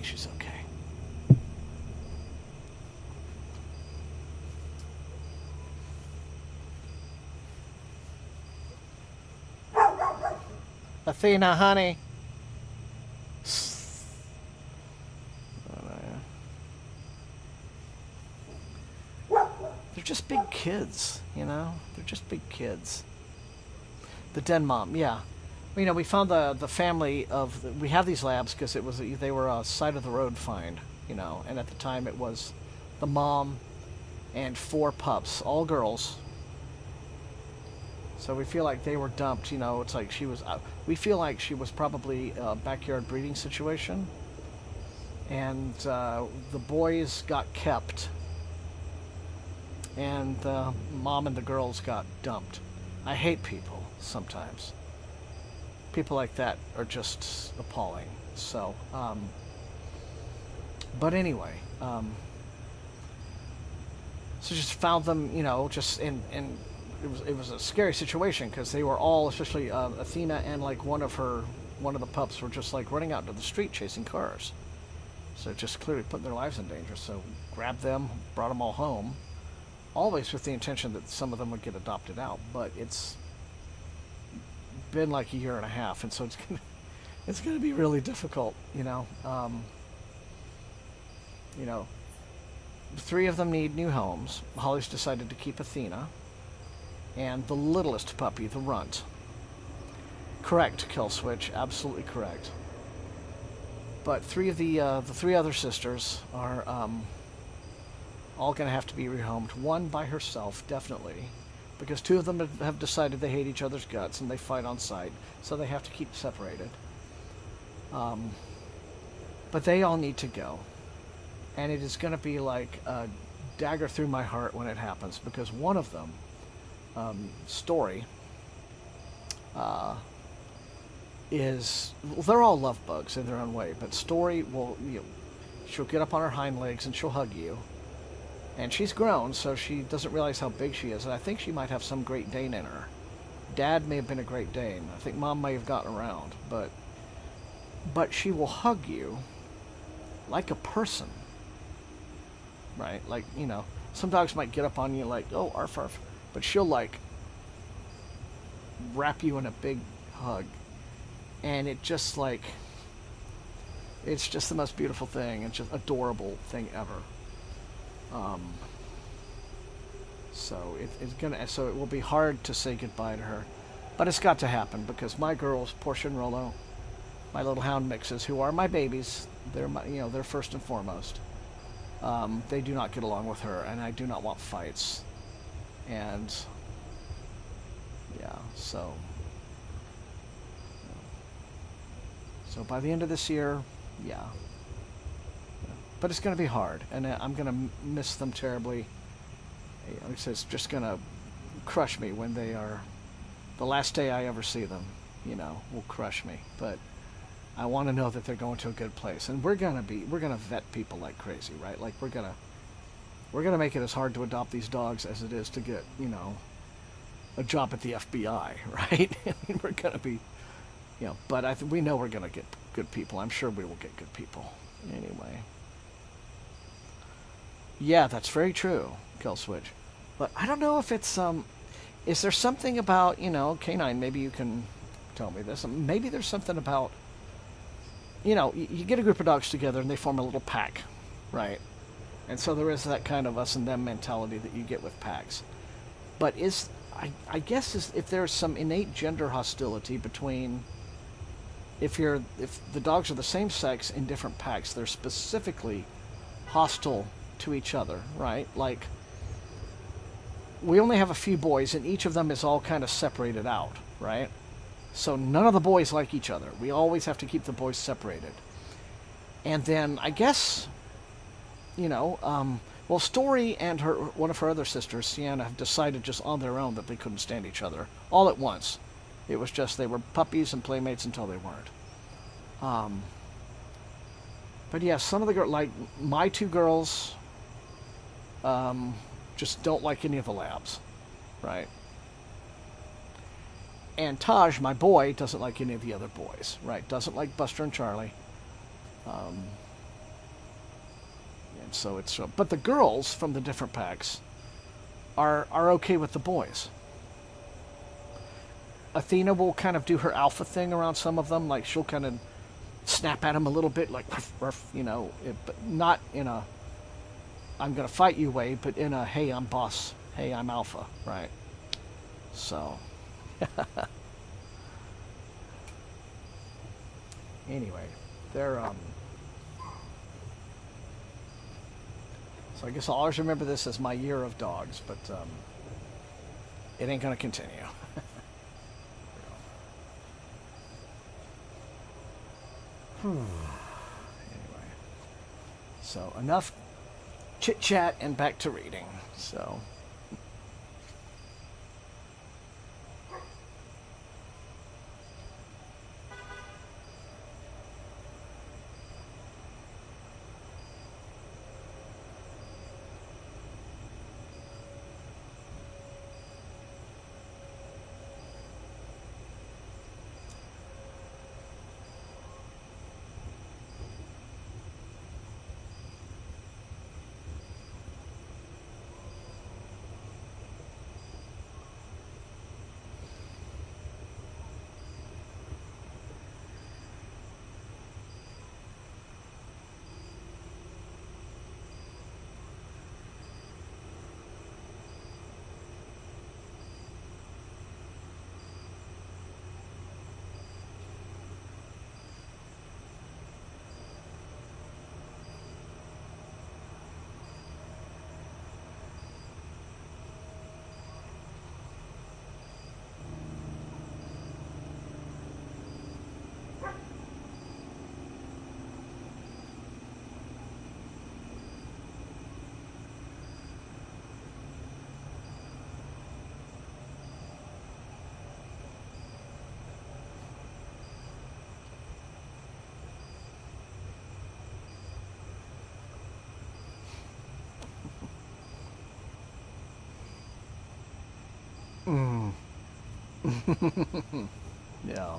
she's okay. Athena, honey. They're just big kids, They're just big kids. The den mom, yeah. We found the family of we have these labs because they were a side of the road find, and at the time it was the mom and 4 pups, all girls. So we feel like they were dumped. It's like we feel like she was probably a backyard breeding situation, and the boys got kept, and the mom and the girls got dumped. I hate people sometimes. People like that are just appalling. So, but anyway, so just found them, just in it was a scary situation because they were all, especially Athena and like one of the pups were just like running out into the street chasing cars. So just clearly putting their lives in danger. So grabbed them, brought them all home, always with the intention that some of them would get adopted out. But it's been like a year and a half, and so it's gonna be really difficult, you know. You know, 3 of them need new homes. Holly's decided to keep Athena, and the littlest puppy, the runt. Correct, Kill Switch, absolutely correct. But 3 of the 3 other sisters are all going to have to be rehomed. One by herself, definitely, because 2 of them have decided they hate each other's guts and they fight on sight, so they have to keep separated. But they all need to go. And it is going to be like a dagger through my heart when it happens, because one of them, Story, is, well, they're all love bugs in their own way, but Story will, you know, she'll get up on her hind legs and she'll hug you. And she's grown, so she doesn't realize how big she is, and I think she might have some Great Dane in her. Dad may have been a Great Dane. I think Mom may have gotten around, but she will hug you like a person. Right? Like, you know, some dogs might get up on you like, oh, arf, arf. But she'll, like, wrap you in a big hug. And it just, like, it's just the most beautiful thing. It's just adorable thing ever. So so it will be hard to say goodbye to her. But it's got to happen, because my girls, Portia and Rollo, my little hound mixes, who are my babies, they're my, you know, they're first and foremost. They do not get along with her, and I do not want fights. And yeah, so by the end of this year, yeah. But it's going to be hard, and I'm going to miss them terribly. Like I said, it's just going to crush me when they are, the last day I ever see them, you know, will crush me. But I want to know that they're going to a good place, and we're gonna vet people like crazy, right? Like we're gonna make it as hard to adopt these dogs as it is to get, you know, a job at the FBI, right? I mean, we're gonna be, you know, but we know we're gonna get good people. I'm sure we will get good people. Anyway, yeah, that's very true, Kill Switch. But I don't know if it's is there something about, you know, Canine? Maybe you can tell me this. Maybe there's something about, you know, you get a group of dogs together and they form a little pack, right? And so there is that kind of us and them mentality that you get with packs. But I guess if there's some innate gender hostility between, if the dogs are the same sex in different packs, they're specifically hostile to each other, right? Like, we only have a few boys, and each of them is all kind of separated out, right? So none of the boys like each other. We always have to keep the boys separated. And then, I guess, you know, well, Story and one of her other sisters, Sienna, have decided just on their own that they couldn't stand each other all at once. It was just they were puppies and playmates until they weren't. But yeah, some of the girls, like my 2 girls, just don't like any of the labs, right? And Taj, my boy, doesn't like any of the other boys, right? Doesn't like Buster and Charlie. And so it's, but the girls from the different packs are okay with the boys. Athena will kind of do her alpha thing around some of them, like she'll kind of snap at them a little bit, like, ruff, ruff, you know, but not in a I'm gonna fight you way, but in a hey, I'm boss, hey, I'm alpha, right? So. Anyway, they're so I guess I'll always remember this as my year of dogs, but it ain't gonna continue. Anyway, so enough chit chat and back to reading. So. Yeah.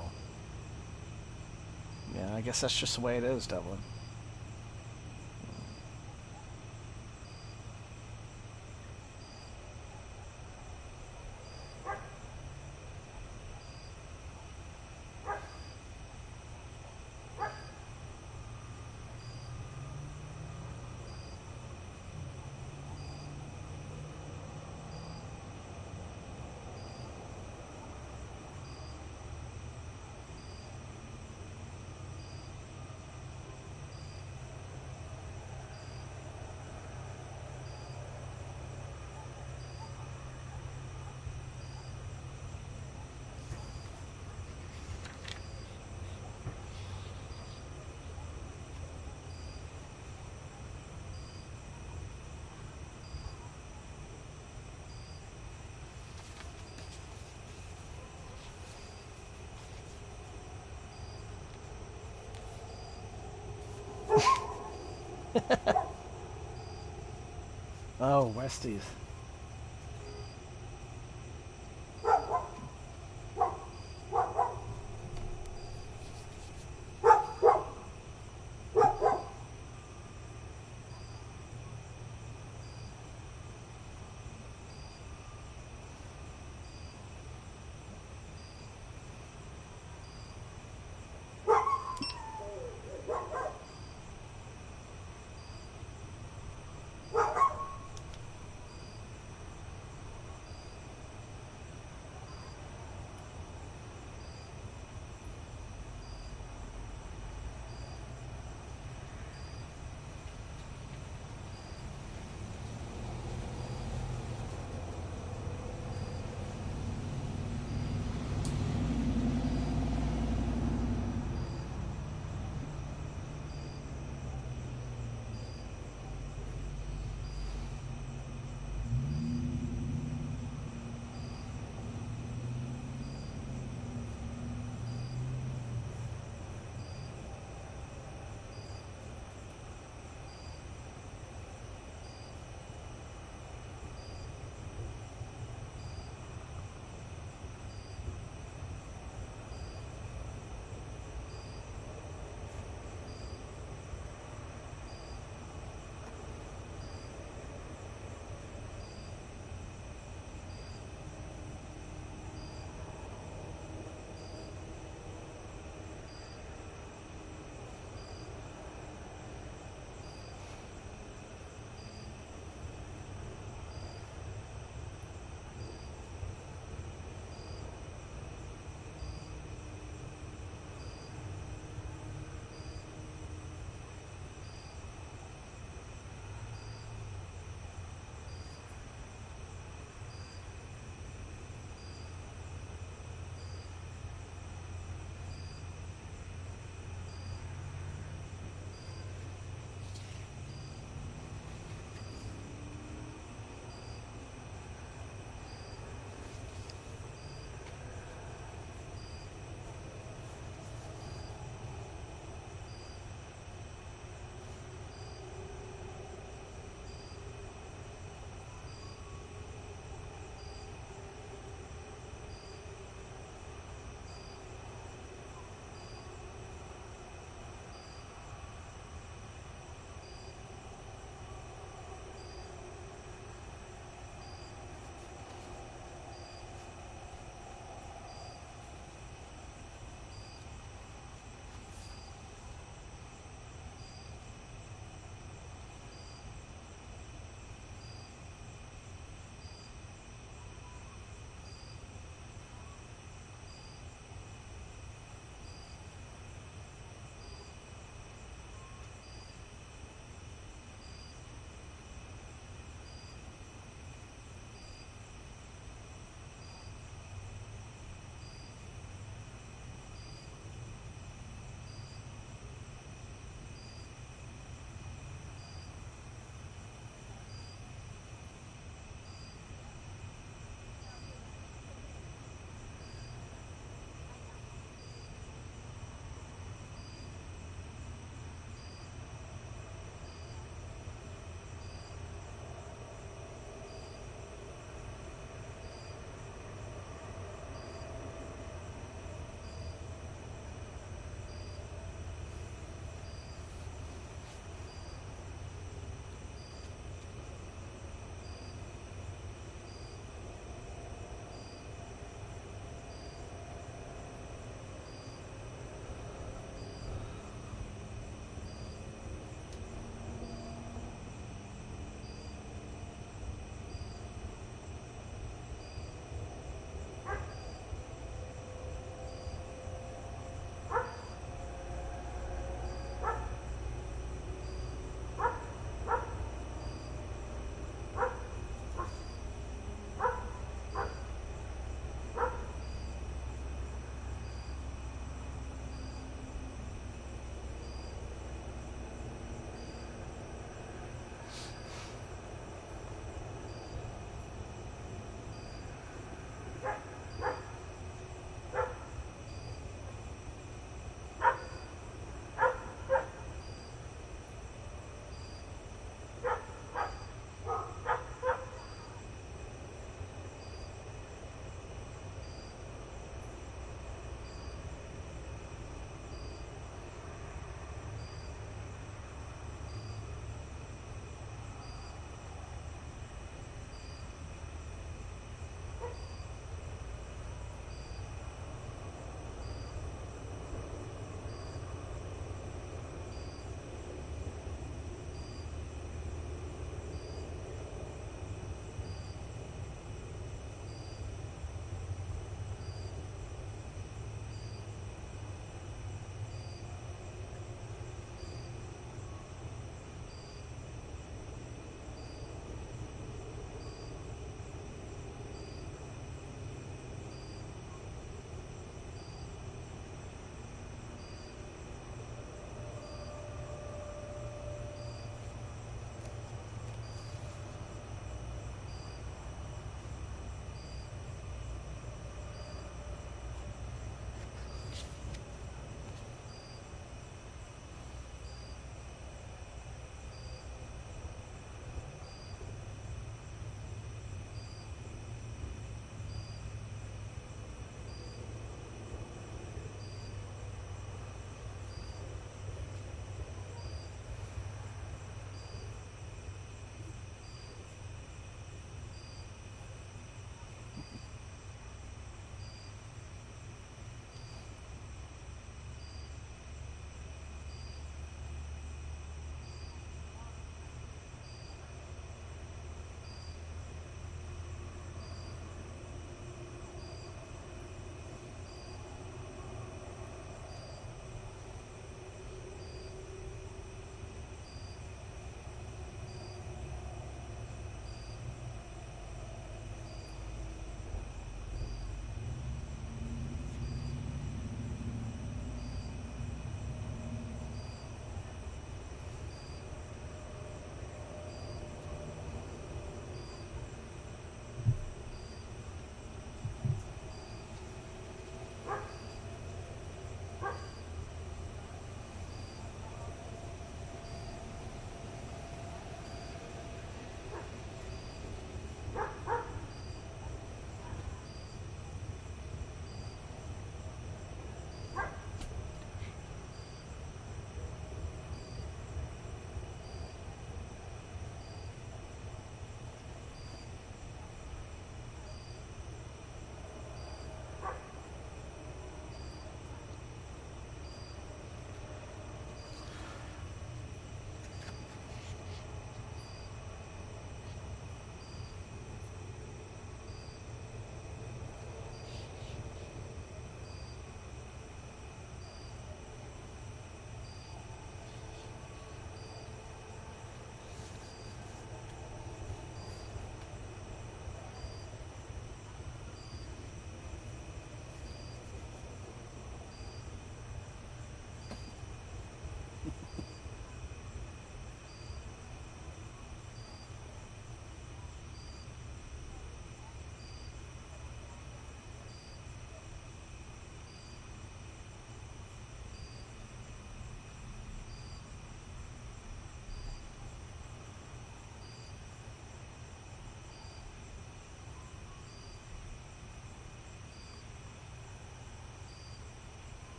Yeah, I guess that's just the way it is, Devlin. Oh, Westies.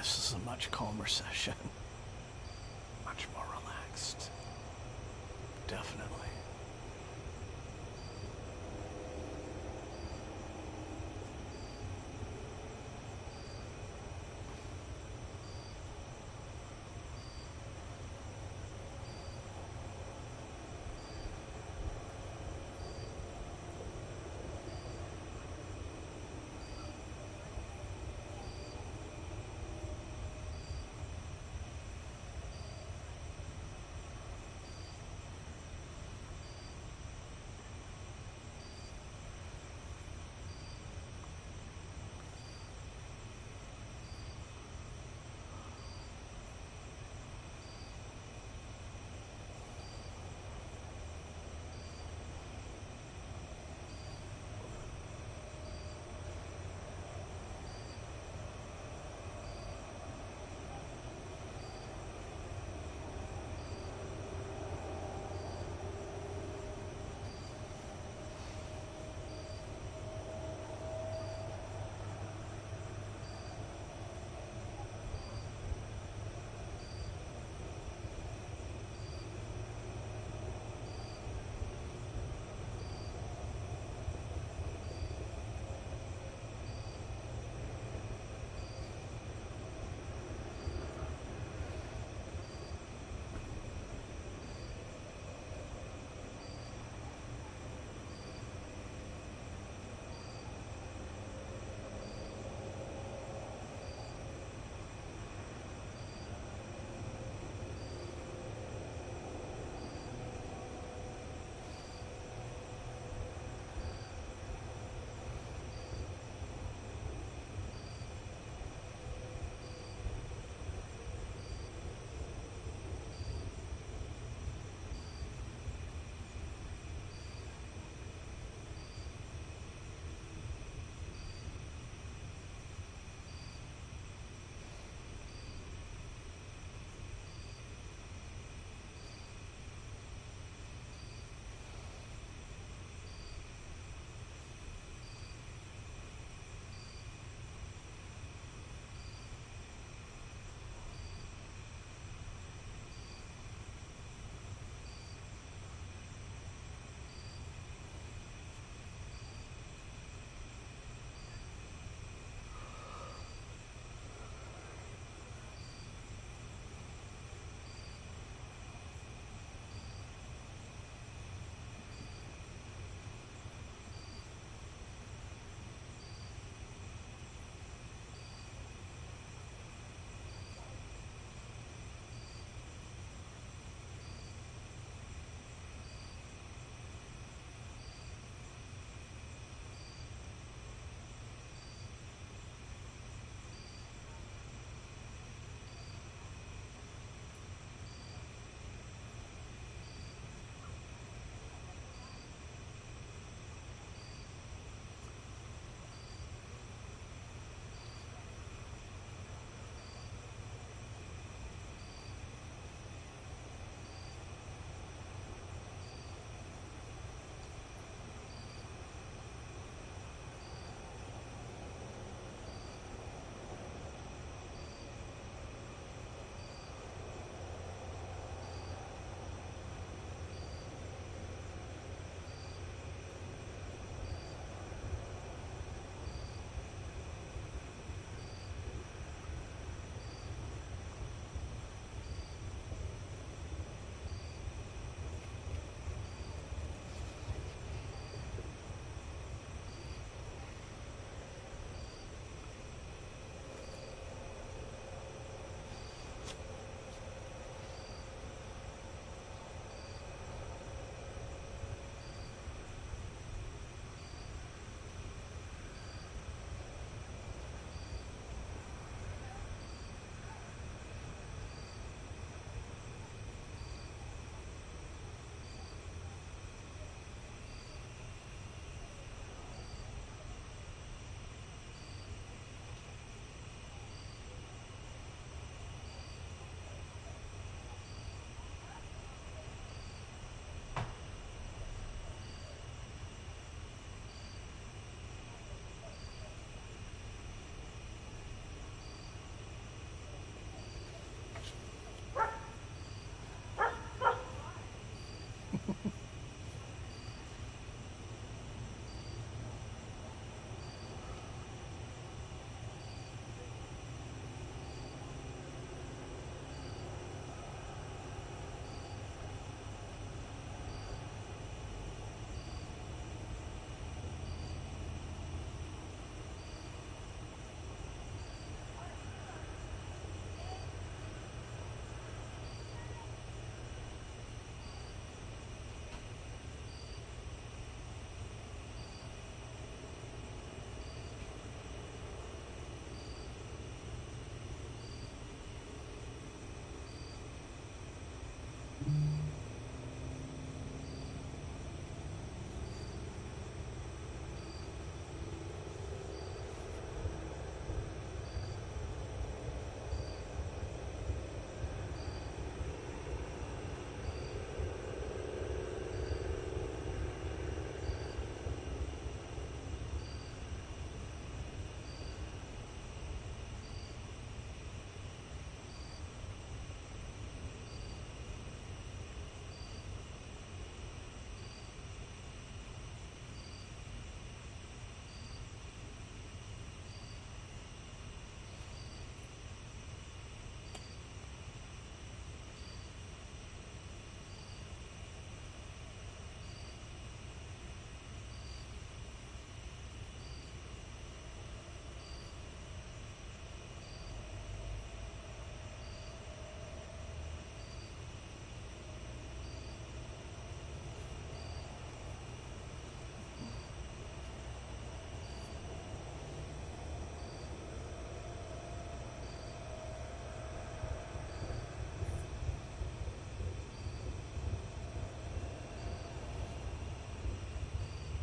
this is a much calmer session. Much more relaxed. Definitely.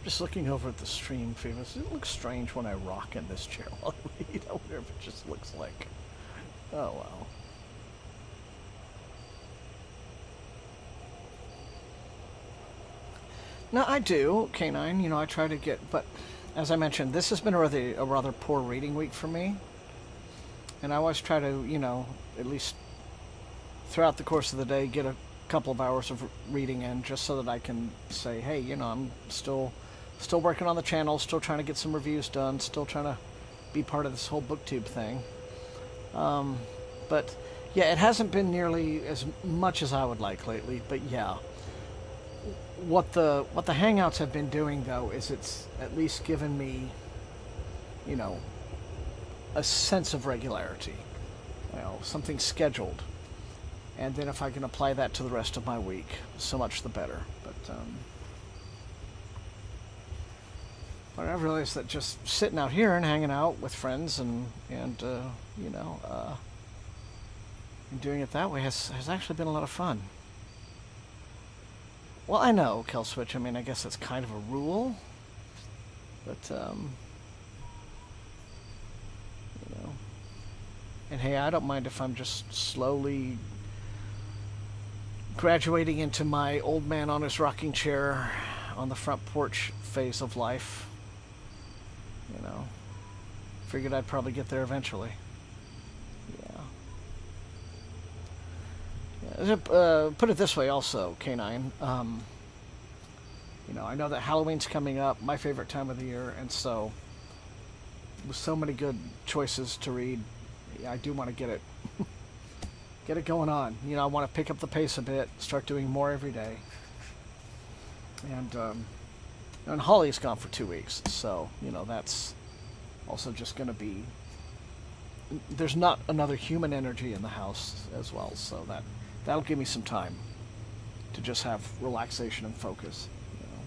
Just looking over at the stream, Phoebus. It looks strange when I rock in this chair while I read. I wonder if it just looks like... Oh, well. No, I do, Canine. You know, I try to get... But, as I mentioned, this has been a rather poor reading week for me. And I always try to, you know, at least throughout the course of the day, get a couple of hours of reading in, just so that I can say, hey, you know, I'm still working on the channel, still trying to get some reviews done, still trying to be part of this whole booktube thing. But yeah, it hasn't been nearly as much as I would like lately. But yeah, what the Hangouts have been doing though is it's at least given me, you know, a sense of regularity, you know, something scheduled. And then if I can apply that to the rest of my week, so much the better. But I've realized that just sitting out here and hanging out with friends and you know, and doing it that way has actually been a lot of fun. Well, I know, Kelswitch, I mean, I guess that's kind of a rule. But, you know. And hey, I don't mind if I'm just slowly graduating into my old man on his rocking chair on the front porch phase of life. You know, figured I'd probably get there eventually. Yeah. Put it this way also, Canine. You know, I know that Halloween's coming up, my favorite time of the year, and so with so many good choices to read, yeah, I do want to get it going on. You know, I want to pick up the pace a bit, start doing more every day. And Holly's gone for 2 weeks, so, you know, that's also just going to be... There's not another human energy in the house as well, so that'll give me some time to just have relaxation and focus, you know.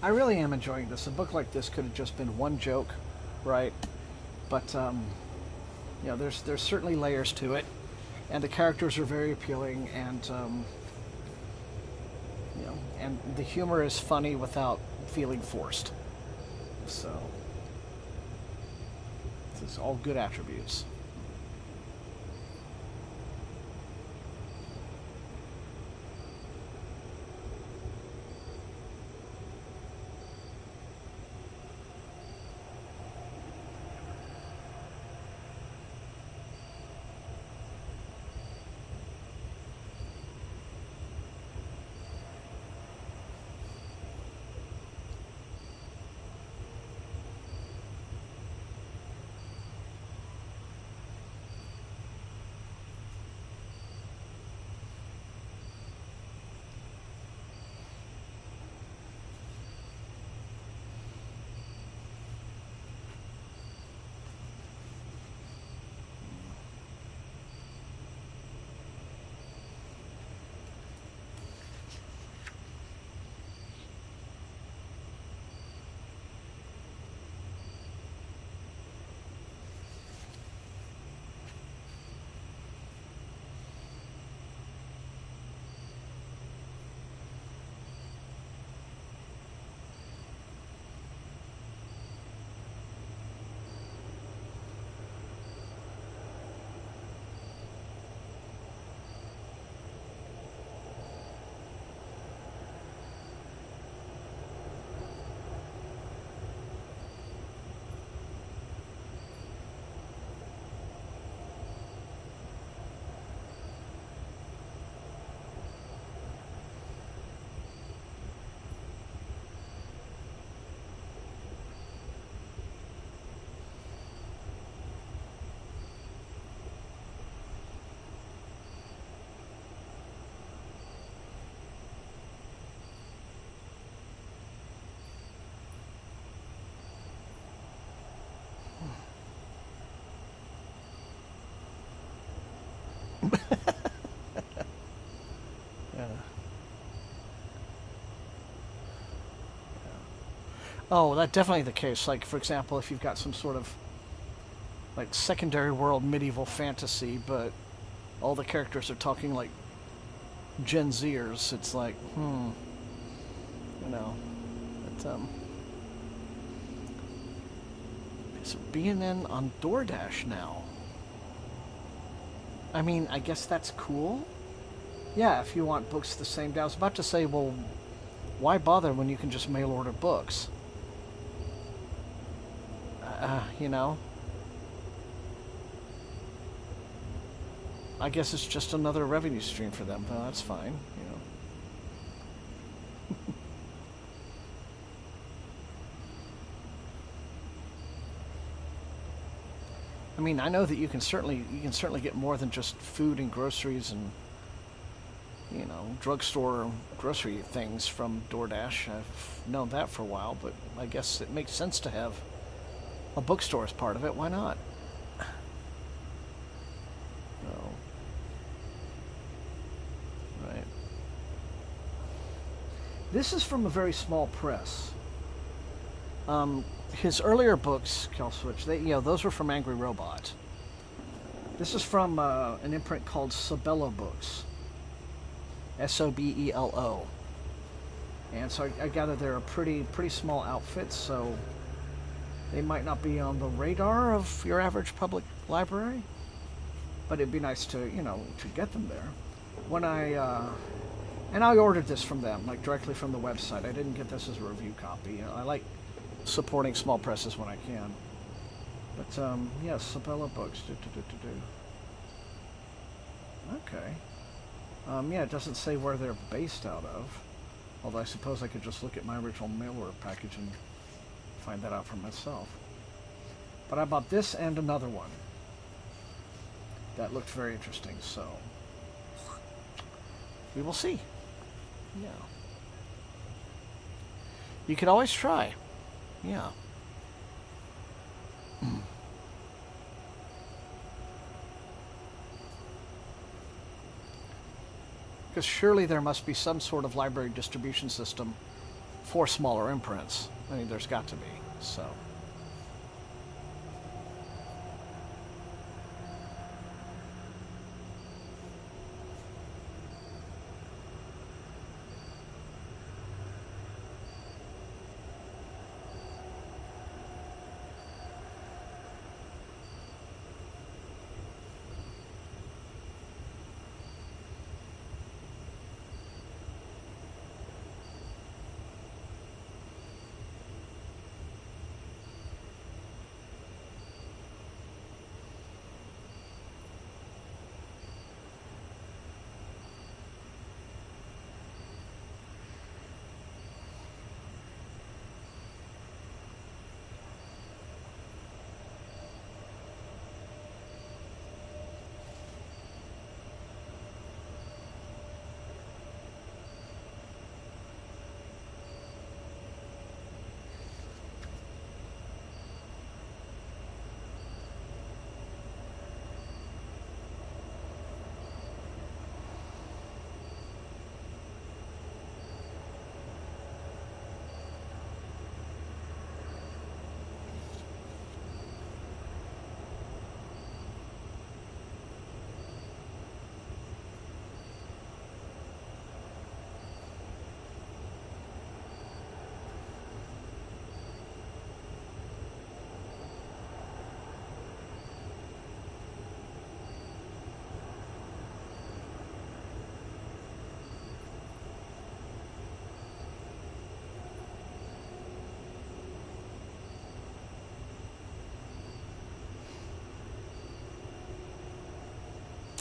I really am enjoying this. A book like this could have just been one joke, right? But, you know, there's certainly layers to it, and the characters are very appealing, and, you know, and the humor is funny without feeling forced. So, it's all good attributes. Yeah. Oh, that's definitely the case. Like, for example, if you've got some sort of like secondary world medieval fantasy, but all the characters are talking like Gen Zers, it's like, you know, but it's being in on DoorDash now. I mean, I guess that's cool. Yeah, if you want books the same day. I was about to say, well, why bother when you can just mail order books? You know? I guess it's just another revenue stream for them. Well, that's fine, you know. I mean, I know that you can certainly get more than just food and groceries and, you know, drugstore grocery things from DoorDash. I've known that for a while, but I guess it makes sense to have a bookstore as part of it. Why not? No. Right. This is from a very small press. His earlier books, Killswitch, those were from Angry Robot. This is from an imprint called Sobelo Books. Sobelo. And so I gather they're a pretty small outfit, so they might not be on the radar of your average public library, but it'd be nice to, to get them there. When and I ordered this from them, like directly from the website. I didn't get this as a review copy. I like supporting small presses when I can. But, yeah, Sobelo Books. Okay. Yeah, it doesn't say where they're based out of. Although I suppose I could just look at my original mail order package and find that out for myself. But I bought this and another one. That looked very interesting, so we will see. Yeah. You could always try. Yeah. Because surely there must be some sort of library distribution system for smaller imprints. I mean, there's got to be, so.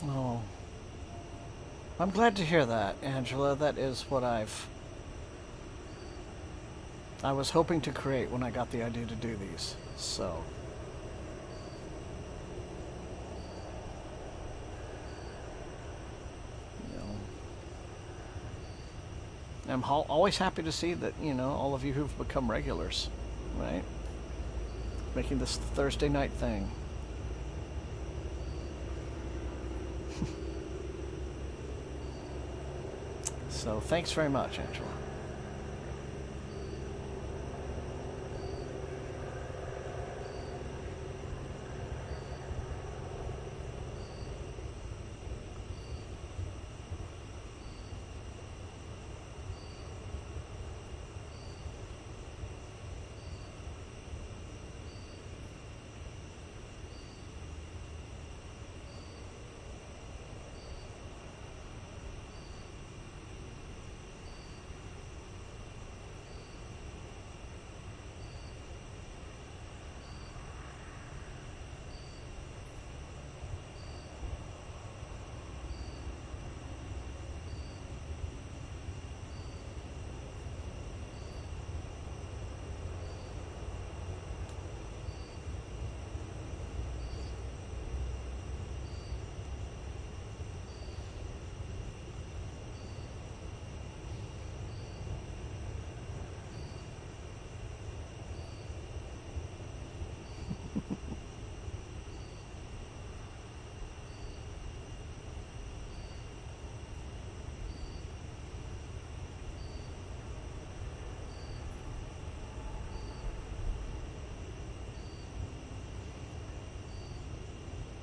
Oh. I'm glad to hear that, Angela. That is what I was hoping to create when I got the idea to do these. So. You know. I'm always happy to see that, all of you who've become regulars, right? Making this Thursday night thing. So thanks very much, Angela.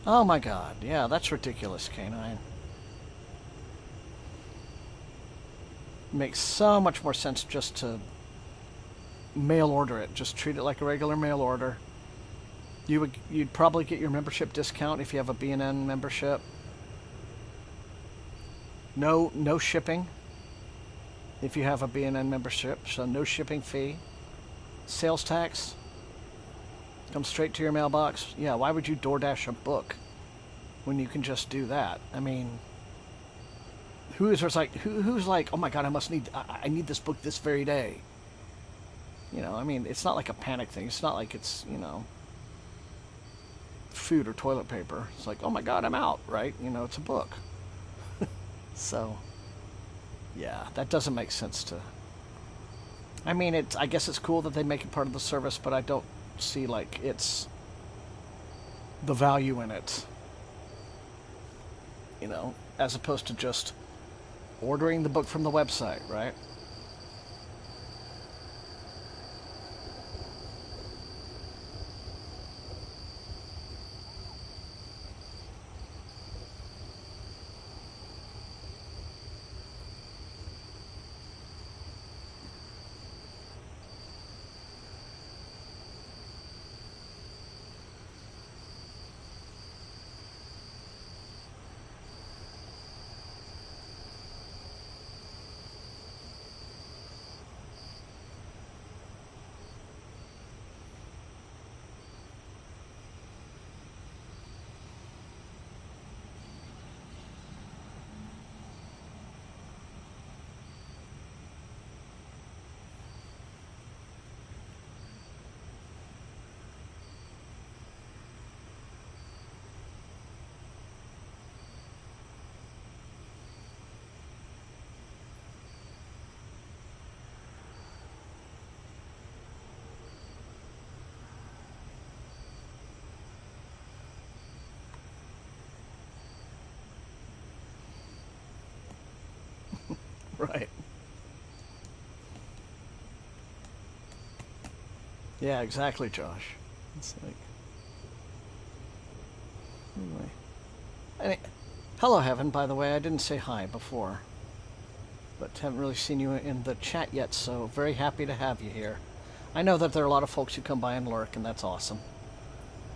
Oh my god, yeah, that's ridiculous, Canine. Makes so much more sense just to mail order it. Just treat it like a regular mail order. You'd probably get your membership discount if you have a B&N membership. No shipping if you have a B&N membership, so no shipping fee. Sales tax comes straight to your mailbox. Yeah, why would you DoorDash a book when you can just do that? I mean, who's like, oh my god, I need this book this very day. You know, I mean, it's not like a panic thing. It's not like it's, you know, food or toilet paper. It's like, oh my god, I'm out, right? You know, it's a book. So, yeah, that doesn't make sense to... I mean, I guess it's cool that they make it part of the service, but I don't see, like, it's the value in it. You know, as opposed to just ordering the book from the website, right? Right. Yeah, exactly, Josh. It's like... Anyway. Hello, Heaven, by the way. I didn't say hi before. But haven't really seen you in the chat yet, so very happy to have you here. I know that there are a lot of folks who come by and lurk, and that's awesome.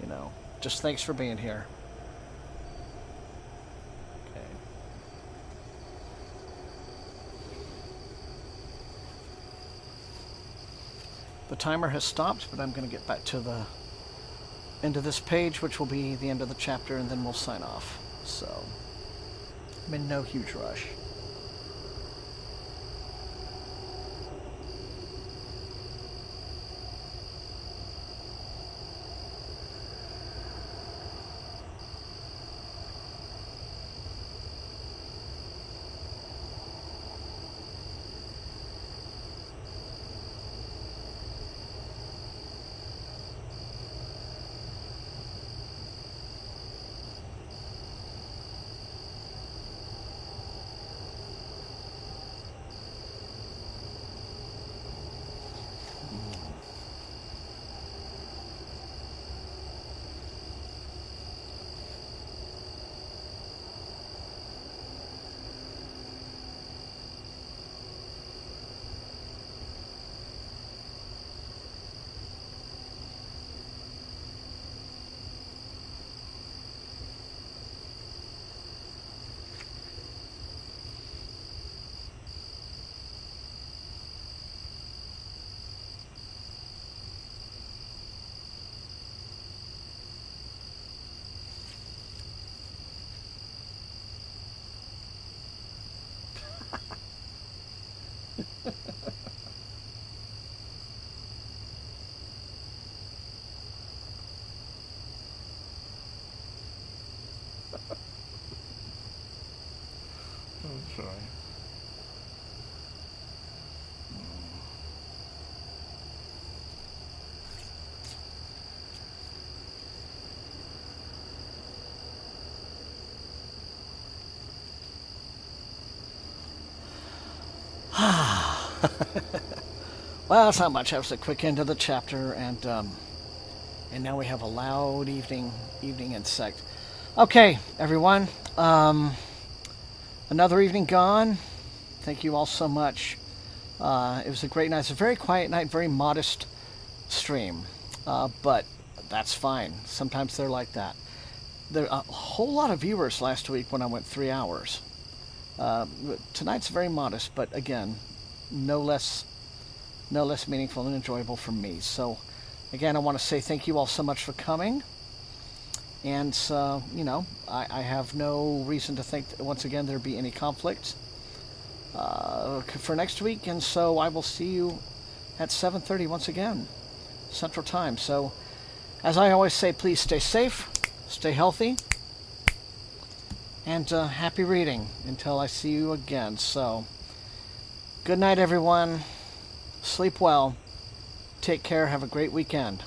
You know, just thanks for being here. The timer has stopped, but I'm going to get back to the end of this page, which will be the end of the chapter, and then we'll sign off. So, I'm in no huge rush. Sorry. Well, it's not much. That was a quick end of the chapter, and now we have a loud evening insect. Okay, everyone. Another evening gone. Thank you all so much. It was a great night. It's a very quiet night, very modest stream, but that's fine. Sometimes they're like that. There are a whole lot of viewers last week when I went 3 hours. Tonight's very modest, but again, no less meaningful and enjoyable for me. So, again, I want to say thank you all so much for coming. And, I have no reason to think that, once again, there'd be any conflict for next week. And so I will see you at 7:30 once again, Central Time. So, as I always say, please stay safe, stay healthy, and happy reading until I see you again. So, good night, everyone. Sleep well. Take care. Have a great weekend.